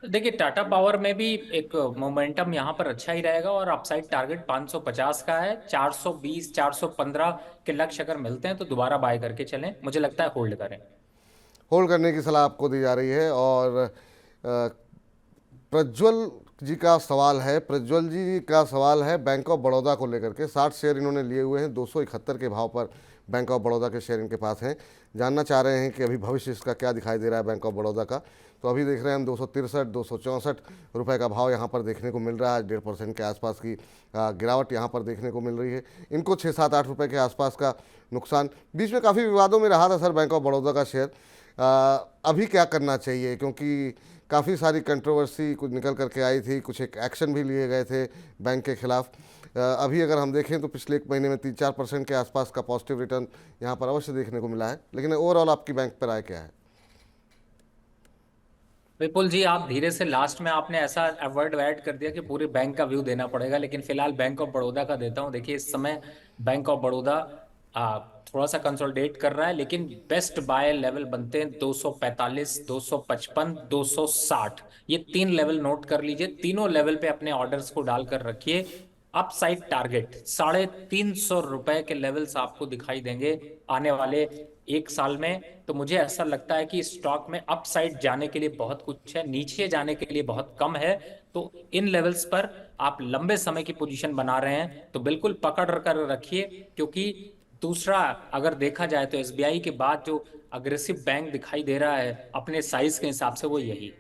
देखिए, टाटा पावर में भी एक मोमेंटम यहाँ पर अच्छा ही रहेगा और अपसाइड टारगेट 550 का है। 420 415 के लक्ष्य अगर मिलते हैं तो दोबारा बाय करके चलें, मुझे लगता है होल्ड करें। होल्ड करने की सलाह आपको दी जा रही है। और प्रज्वल जी का सवाल है, प्रज्वल जी का सवाल है बैंक ऑफ बड़ौदा को लेकर के। 60 शेयर इन्होंने लिए हुए हैं, 271 के भाव पर बैंक ऑफ बड़ौदा के शेयर इनके पास हैं। जानना चाह रहे हैं कि अभी भविष्य इसका क्या दिखाई दे रहा है बैंक ऑफ बड़ौदा का। तो अभी देख रहे हैं हम 263 264 रुपये का भाव यहाँ पर देखने को मिल रहा है। 1.5% के आसपास की गिरावट यहाँ पर देखने को मिल रही है। इनको 6-7-8 रुपये के आसपास का नुकसान। बीच में काफ़ी विवादों में रहा था सर बैंक ऑफ बड़ौदा का शेयर। अभी क्या करना चाहिए, क्योंकि काफ़ी सारी कंट्रोवर्सी कुछ निकल करके आई थी, कुछ एक एक्शन भी लिए गए थे बैंक के खिलाफ। अभी अगर हम देखें तो पिछले एक महीने में 3-4% के आसपास का पॉजिटिव रिटर्न यहाँ पर अवश्य देखने को मिला है। लेकिन ओवरऑल आपकी बैंक पर राय क्या है? विपुल जी, आप धीरे से लास्ट में आपने ऐसा वर्ड ऐड कर दिया कि पूरे बैंक का व्यू देना पड़ेगा, लेकिन फिलहाल बैंक ऑफ बड़ौदा का देता हूं। देखिए, इस समय बैंक ऑफ बड़ौदा थोड़ा सा कंसोलिडेट कर रहा है, लेकिन बेस्ट बाय लेवल बनते हैं 245, 255, 260। ये 3 लेवल नोट कर लीजिए। तीनों लेवल पे अपने ऑर्डर्स को डालकर रखिए। अपसाइड टारगेट 350 रुपए के लेवल्स आपको दिखाई देंगे आने वाले एक साल में। तो मुझे ऐसा लगता है कि स्टॉक में अपसाइड जाने के लिए बहुत कुछ है, नीचे जाने के लिए बहुत कम है। तो इन लेवल्स पर आप लंबे समय की पोजीशन बना रहे हैं तो बिल्कुल पकड़ कर रखिए, क्योंकि दूसरा अगर देखा जाए तो एसबीआई के बाद जो अग्रेसिव बैंक दिखाई दे रहा है अपने साइज के हिसाब से वो यही।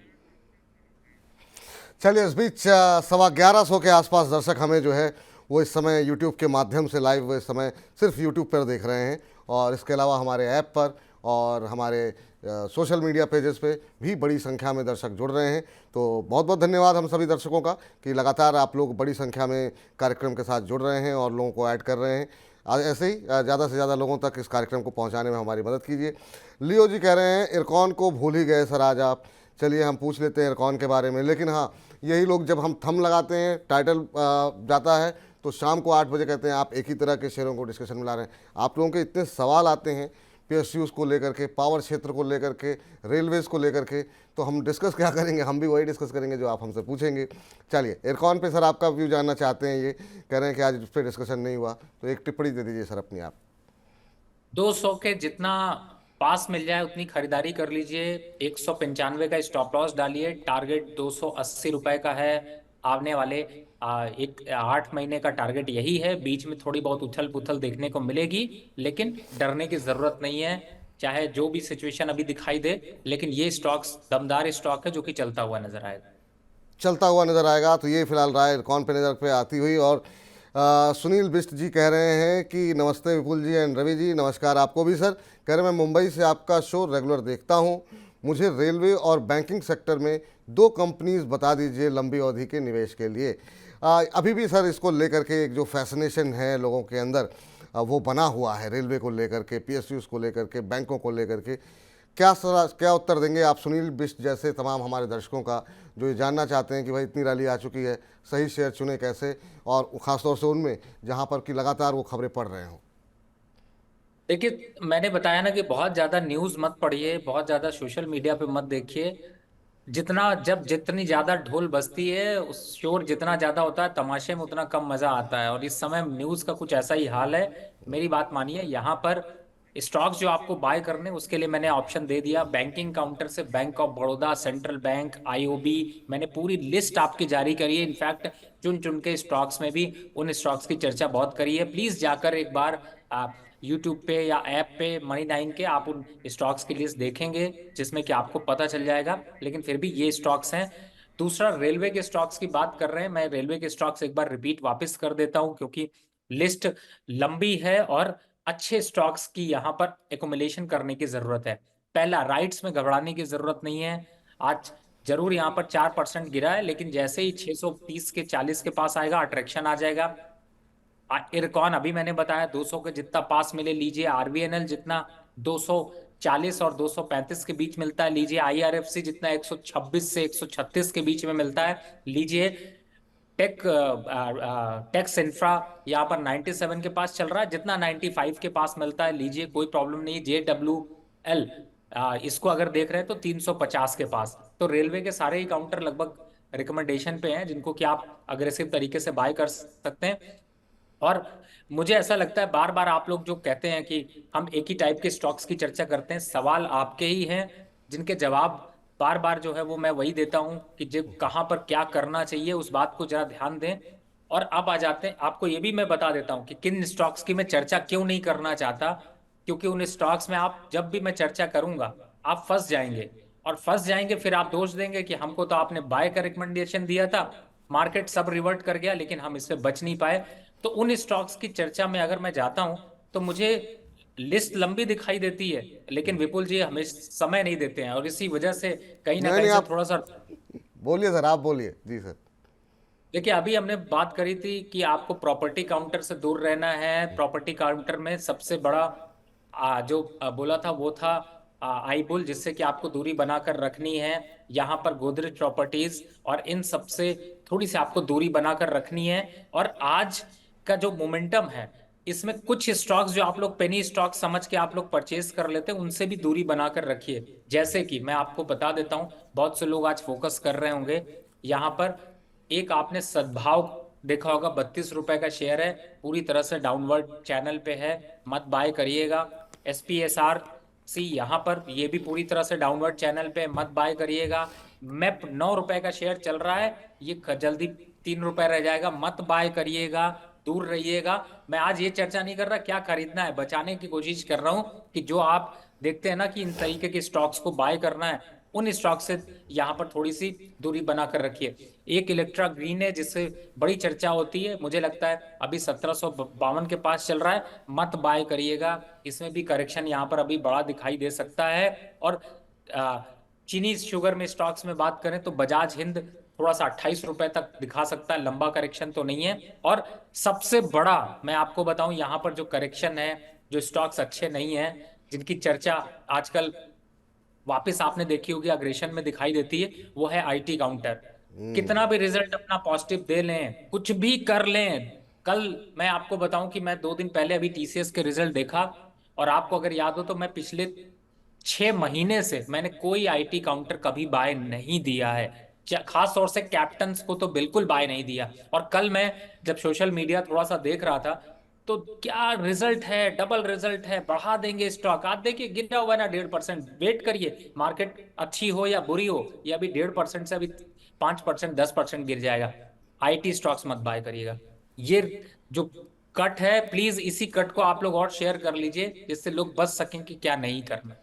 चलिए, इस बीच 11:15 के आसपास दर्शक हमें जो है वो इस समय यूट्यूब के माध्यम से लाइव इस समय सिर्फ यूट्यूब पर देख रहे हैं, और इसके अलावा हमारे ऐप पर और हमारे सोशल मीडिया पेजेस पे भी बड़ी संख्या में दर्शक जुड़ रहे हैं। तो बहुत बहुत धन्यवाद हम सभी दर्शकों का कि लगातार आप लोग बड़ी संख्या में कार्यक्रम के साथ जुड़ रहे हैं और लोगों को ऐड कर रहे हैं। ऐसे ही ज़्यादा से ज़्यादा लोगों तक इस कार्यक्रम को पहुंचाने में हमारी मदद कीजिए। लियो जी कह रहे हैं इरकॉन को भूल ही गए सर आज आप। चलिए हम पूछ लेते हैं इरकॉन के बारे में। लेकिन हाँ, यही लोग जब हम थंब लगाते हैं, टाइटल जाता है, तो शाम को 8 बजे कहते हैं आप एक ही तरह के शेयरों को डिस्कशन में ला रहे हैं। आप लोगों के इतने सवाल आते हैं पीएसयूज़ को लेकर के, पावर क्षेत्र को लेकर के, रेलवेज़ को लेकर के, तो हम डिस्कस क्या करेंगे? हम भी वही डिस्कस करेंगे जो आप हमसे पूछेंगे। चलिए, इरकॉन पे सर आपका व्यू जानना चाहते हैं। ये कह रहे हैं कि आज इस पर डिस्कशन नहीं हुआ, तो एक टिप्पणी दे दीजिए सर अपनी आप। 200 के जितना पास मिल जाए उतनी खरीदारी कर लीजिए। 195 का स्टॉप लॉस डालिए। टारगेट 280 रुपए का है। आने वाले एक 8 महीने का टारगेट यही है। बीच में थोड़ी बहुत उथल पुथल देखने को मिलेगी, लेकिन डरने की जरूरत नहीं है। चाहे जो भी सिचुएशन अभी दिखाई दे, लेकिन ये स्टॉक्स दमदार स्टॉक है जो कि चलता हुआ नजर आएगा। चलता हुआ नज़र आएगा। तो ये फिलहाल राय इरकॉन पे नज़र पे आती हुई। और सुनील बिष्ट जी कह रहे हैं कि नमस्ते विपुल जी एंड रवि जी। नमस्कार आपको भी सर। कह रहे हैं मैं मुंबई से आपका शो रेगुलर देखता हूं। मुझे रेलवे और बैंकिंग सेक्टर में 2 कंपनीज बता दीजिए लंबी अवधि के निवेश के लिए। अभी भी सर इसको लेकर के एक जो फैसिनेशन है लोगों के अंदर वो बना हुआ है, रेलवे को लेकर के, पीएसयूज़ को लेकर के, बैंकों को लेकर के। क्या उत्तर देंगे आप सुनील बिष्ट जैसे तमाम हमारे दर्शकों का जो ये जानना चाहते हैं कि भाई इतनी रैली आ चुकी है, सही शेयर चुने कैसे, और ख़ासतौर से उनमें जहां पर कि लगातार वो खबरें पढ़ रहे हों? देखिए, मैंने बताया ना कि बहुत ज्यादा न्यूज मत पढ़िए, बहुत ज्यादा सोशल मीडिया पे मत देखिए। जितनी ज्यादा ढोल बजती है, उस शोर जितना ज्यादा होता है, तमाशे में उतना कम मजा आता है। और इस समय न्यूज का कुछ ऐसा ही हाल है। मेरी बात मानिए, यहाँ पर स्टॉक्स जो आपको बाय करने उसके लिए मैंने ऑप्शन दे दिया। बैंकिंग काउंटर से bank of Baroda, central bank, IOB, मैंने पूरी लिस्ट आपकी जारी करी है। इनफैक्ट चुन चुन के स्टॉक्स में भी उन स्टॉक्स की चर्चा बहुत करी है। प्लीज जाकर एक बार यूट्यूब पे या ऐप पे मनी9 के आप उन स्टॉक्स की लिस्ट देखेंगे, जिसमें कि आपको पता चल जाएगा। लेकिन फिर भी ये स्टॉक्स हैं। दूसरा, रेलवे के स्टॉक्स की बात कर रहे हैं, मैं रेलवे के स्टॉक्स एक बार रिपीट वापस कर देता हूं, क्योंकि लिस्ट लंबी है और अच्छे स्टॉक्स की यहाँ पर एकोमुलेशन करने की जरूरत है। पहला, राइट्स में घबराने की जरूरत नहीं है। आज जरूर यहाँ पर 4% गिरा है, लेकिन जैसे ही 630 के 40 के पास आएगा, अट्रैक्शन आ जाएगा। इरकॉन अभी मैंने बताया 200 के जितना पास मिले लीजिए। आरवीएनएल जितना 240 और 235 के बीच मिलता है लीजिए। आईआरएफसी जितना 126 से 136 के बीच में मिलता है लीजिए। टेक टेक्स इंफ्रा यहाँ पर 97 के पास चल रहा है, जितना 95 के पास मिलता है लीजिए, कोई प्रॉब्लम नहीं। JWL इसको अगर देख रहे हैं तो 350 के पास। तो रेलवे के सारे ही काउंटर लगभग रिकमेंडेशन पे हैं, जिनको कि आप अग्रेसिव तरीके से बाय कर सकते हैं। और मुझे ऐसा लगता है, बार बार आप लोग जो कहते हैं कि हम एक ही टाइप के स्टॉक्स की चर्चा करते हैं, सवाल आपके ही हैं, जिनके जवाब बार बार जो है वो मैं वही देता हूं कि जब कहां पर क्या करना चाहिए उस बात को जरा ध्यान दें। और अब आ जाते हैं, आपको ये भी मैं बता देता हूं कि किन स्टॉक्स की मैं चर्चा क्यों नहीं करना चाहता। क्योंकि उन स्टॉक्स में आप जब भी मैं चर्चा करूंगा आप फंस जाएंगे, और फंस जाएंगे फिर आप दोष देंगे कि हमको तो आपने बाय का रिकमेंडेशन दिया था, मार्केट सब रिवर्ट कर गया, लेकिन हम इससे बच नहीं पाए। तो उन स्टॉक्स की चर्चा में अगर मैं जाता हूं तो मुझे लिस्ट लंबी दिखाई देती है, लेकिन विपुल जी हमें समय नहीं देते हैं, और इसी वजह से कहीं ना नहीं कहीं नहीं, से आप थोड़ा सा। बोलिए सर, आप बोलिए जी सर। देखिए, अभी हमने बात करी थी कि आपको प्रॉपर्टी काउंटर से दूर रहना है। प्रॉपर्टी काउंटर में सबसे बड़ा जो बोला था वो था आई बुल, जिससे कि आपको दूरी बनाकर रखनी है। यहाँ पर गोदरेज प्रॉपर्टीज और इन सबसे थोड़ी सी आपको दूरी बनाकर रखनी है। और आज का जो मोमेंटम है, इसमें कुछ स्टॉक्स जो आप लोग पेनी स्टॉक समझ के आप लोग परचेज कर लेते हैं, उनसे भी दूरी बनाकर रखिए। जैसे कि मैं आपको बता देता हूं, बहुत से लोग आज फोकस कर रहे होंगे यहाँ पर। एक आपने सद्भाव देखा होगा, 32 रुपए का शेयर है, पूरी तरह से डाउनवर्ड चैनल पे है, मत बाय करिएगा। SPSRC यहाँ पर ये भी पूरी तरह से डाउनवर्ड चैनल पे, मत बाय करिएगा। MEP 9 रुपए का शेयर चल रहा है, ये जल्दी 3 रुपए रह जाएगा, मत बाय करिएगा, दूर रहिएगा। मैं आज ये चर्चा नहीं कर रहा क्या खरीदना है, बचाने की कोशिश कर रहा हूं कि जो आप देखते हैं ना कि इन तरीके के स्टॉक्स को बाय करना है, उन स्टॉक से यहाँ पर थोड़ी सी दूरी बनाकर रखिए। एक इलेक्ट्रा ग्रीन है जिससे बड़ी चर्चा होती है, मुझे लगता है अभी 1752 के पास चल रहा है, मत बाय करिएगा। इसमें भी करेक्शन यहाँ पर अभी बड़ा दिखाई दे सकता है। और चीनी शुगर में स्टॉक्स में बात करें तो बजाज हिंद थोड़ा सा 28 रुपए तक दिखा सकता है, लंबा करेक्शन तो नहीं है। और सबसे बड़ा मैं आपको बताऊं, यहाँ पर जो करेक्शन है, जो स्टॉक्स अच्छे नहीं है, जिनकी चर्चा आजकल वापस आपने देखी होगी अग्रेशन में दिखाई देती है, वो है IT काउंटर। कितना भी रिजल्ट अपना पॉजिटिव दे लें, कुछ भी कर लें, कल मैं आपको बताऊं कि मैं 2 दिन पहले अभी TCS के रिजल्ट देखा, और आपको अगर याद हो तो मैं पिछले 6 महीने से मैंने कोई IT काउंटर कभी बाय नहीं दिया है, खास तौर से कैप्टन्स को तो बिल्कुल बाय नहीं दिया। और कल मैं जब सोशल मीडिया थोड़ा सा देख रहा था, तो क्या रिजल्ट है, डबल रिजल्ट है, बढ़ा देंगे स्टॉक। आज देखिए गिरा हुआ है ना 1.5%, वेट करिए, मार्केट अच्छी हो या बुरी हो, ये अभी 1.5% से अभी 5%, 10% गिर जाएगा। IT स्टॉक्स मत बाय करिएगा। ये जो कट है, प्लीज इसी कट को आप लोग और शेयर कर लीजिए, जिससे लोग बच सकें कि क्या नहीं करना।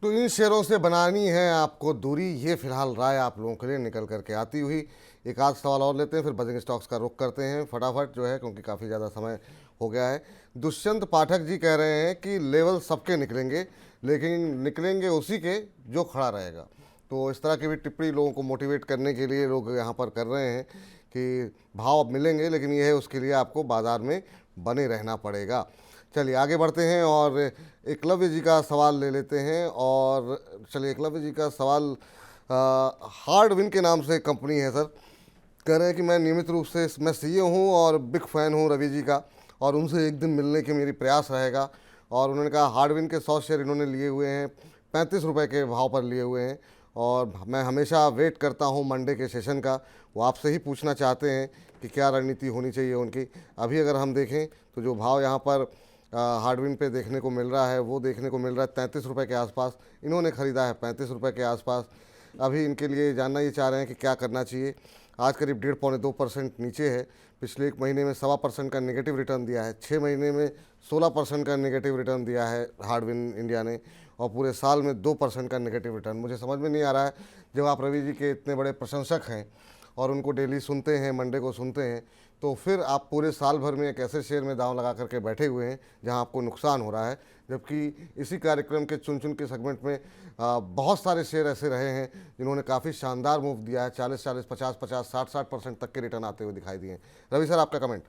तो इन शेयरों से बनानी है आपको दूरी, ये फिलहाल राय आप लोगों के लिए निकल करके आती हुई। एक आध सवाल और लेते हैं, फिर बजिंग स्टॉक्स का रुख करते हैं फटाफट जो है, क्योंकि काफ़ी ज़्यादा समय हो गया है। दुष्यंत पाठक जी कह रहे हैं कि लेवल सबके निकलेंगे, लेकिन निकलेंगे उसी के जो खड़ा रहेगा। तो इस तरह की भी टिप्पणी लोगों को मोटिवेट करने के लिए लोग यहाँ पर कर रहे हैं कि भाव अब मिलेंगे, लेकिन यह है उसके लिए आपको बाज़ार में बने रहना पड़ेगा। चलिए आगे बढ़ते हैं और एकलव्य जी का सवाल ले लेते हैं। और चलिए, एकलव्य जी का सवाल, हार्डविन के नाम से कंपनी है सर, कह रहे हैं कि मैं नियमित रूप से, मैं CEO हूँ और बिग फ़ैन हूँ रवि जी का, और उनसे एक दिन मिलने के मेरी प्रयास रहेगा। और उन्होंने कहा हार्डविन के 100 शेयर इन्होंने लिए हुए हैं, 35 रुपये के भाव पर लिए हुए हैं, और मैं हमेशा वेट करता हूँ मंडे के सेशन का। वो आपसे ही पूछना चाहते हैं कि क्या रणनीति होनी चाहिए उनकी। अभी अगर हम देखें तो जो भाव यहाँ पर हार्डविन पे देखने को मिल रहा है वो देखने को मिल रहा है 33 रुपये के आसपास। इन्होंने ख़रीदा है 35 रुपये के आसपास। अभी इनके लिए जानना ये चाह रहे हैं कि क्या करना चाहिए। आज करीब 1.5-2% नीचे है। पिछले एक महीने में 1.25% का नेगेटिव रिटर्न दिया है, 6 महीने में 16% का नेगेटिव रिटर्न दिया है हार्डविन इंडिया ने, और पूरे साल में 2% का नेगेटिव रिटर्न। मुझे समझ में नहीं आ रहा है, जब आप रवि जी के इतने बड़े प्रशंसक हैं और उनको डेली सुनते हैं, मंडे को सुनते हैं, तो फिर आप पूरे साल भर में एक ऐसे शेयर में दांव लगा करके बैठे हुए हैं जहां आपको नुकसान हो रहा है, जबकि इसी कार्यक्रम के चुन चुन के सेगमेंट में बहुत सारे शेयर ऐसे रहे हैं जिन्होंने काफ़ी शानदार मूव दिया है, 40-40, 50-50, 60-60% तक के रिटर्न आते हुए दिखाई दिए। रवि सर, आपका कमेंट।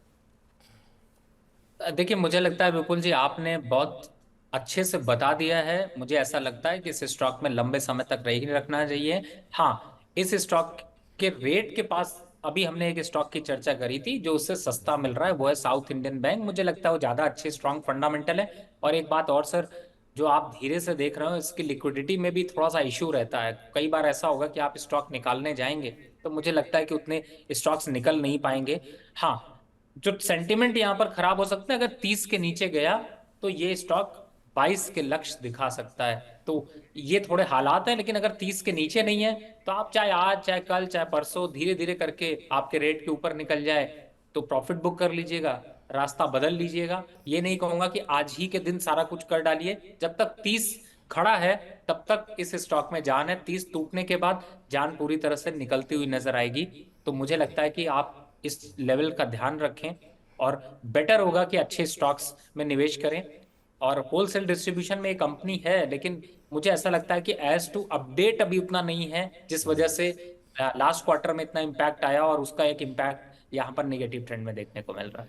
देखिए, मुझे लगता है विपुल जी आपने बहुत अच्छे से बता दिया है। मुझे ऐसा लगता है कि इस स्टॉक में लंबे समय तक नहीं रखना चाहिए। हाँ, इस स्टॉक के रेट के पास अभी हमने एक स्टॉक की चर्चा करी थी जो उससे सस्ता मिल रहा है, वो है साउथ इंडियन बैंक। मुझे लगता है वो ज्यादा अच्छे स्ट्रांग फंडामेंटल है। और एक बात और सर, जो आप धीरे से देख रहे हो, इसकी लिक्विडिटी में भी थोड़ा सा इश्यू रहता है। कई बार ऐसा होगा कि आप स्टॉक निकालने जाएंगे तो मुझे लगता है कि उतने स्टॉक्स निकल नहीं पाएंगे। हाँ, जो सेंटिमेंट यहाँ पर खराब हो सकता है, अगर 30 के नीचे गया तो ये स्टॉक 22 के लक्ष्य दिखा सकता है। तो ये थोड़े हालात हैं, लेकिन अगर 30 के नीचे नहीं है तो आप चाहे आज, चाहे कल, चाहे परसों धीरे धीरे करके आपके रेट के ऊपर निकल जाए तो प्रॉफिट बुक कर लीजिएगा, रास्ता बदल लीजिएगा। ये नहीं कहूंगा कि आज ही के दिन सारा कुछ कर डालिए। जब तक 30 खड़ा है तब तक इस स्टॉक में जान है। 30 टूटने के बाद जान पूरी तरह से निकलती हुई नजर आएगी। तो मुझे लगता है कि आप इस लेवल का ध्यान रखें और बेटर होगा कि अच्छे स्टॉक्स में निवेश करें। और होलसेल डिस्ट्रीब्यूशन में एक कंपनी है, लेकिन मुझे ऐसा लगता है कि एज टू अपडेट अभी उतना नहीं है, जिस वजह से लास्ट क्वार्टर में इतना इम्पैक्ट आया और उसका एक इम्पैक्ट यहाँ पर नेगेटिव ट्रेंड में देखने को मिल रहा है।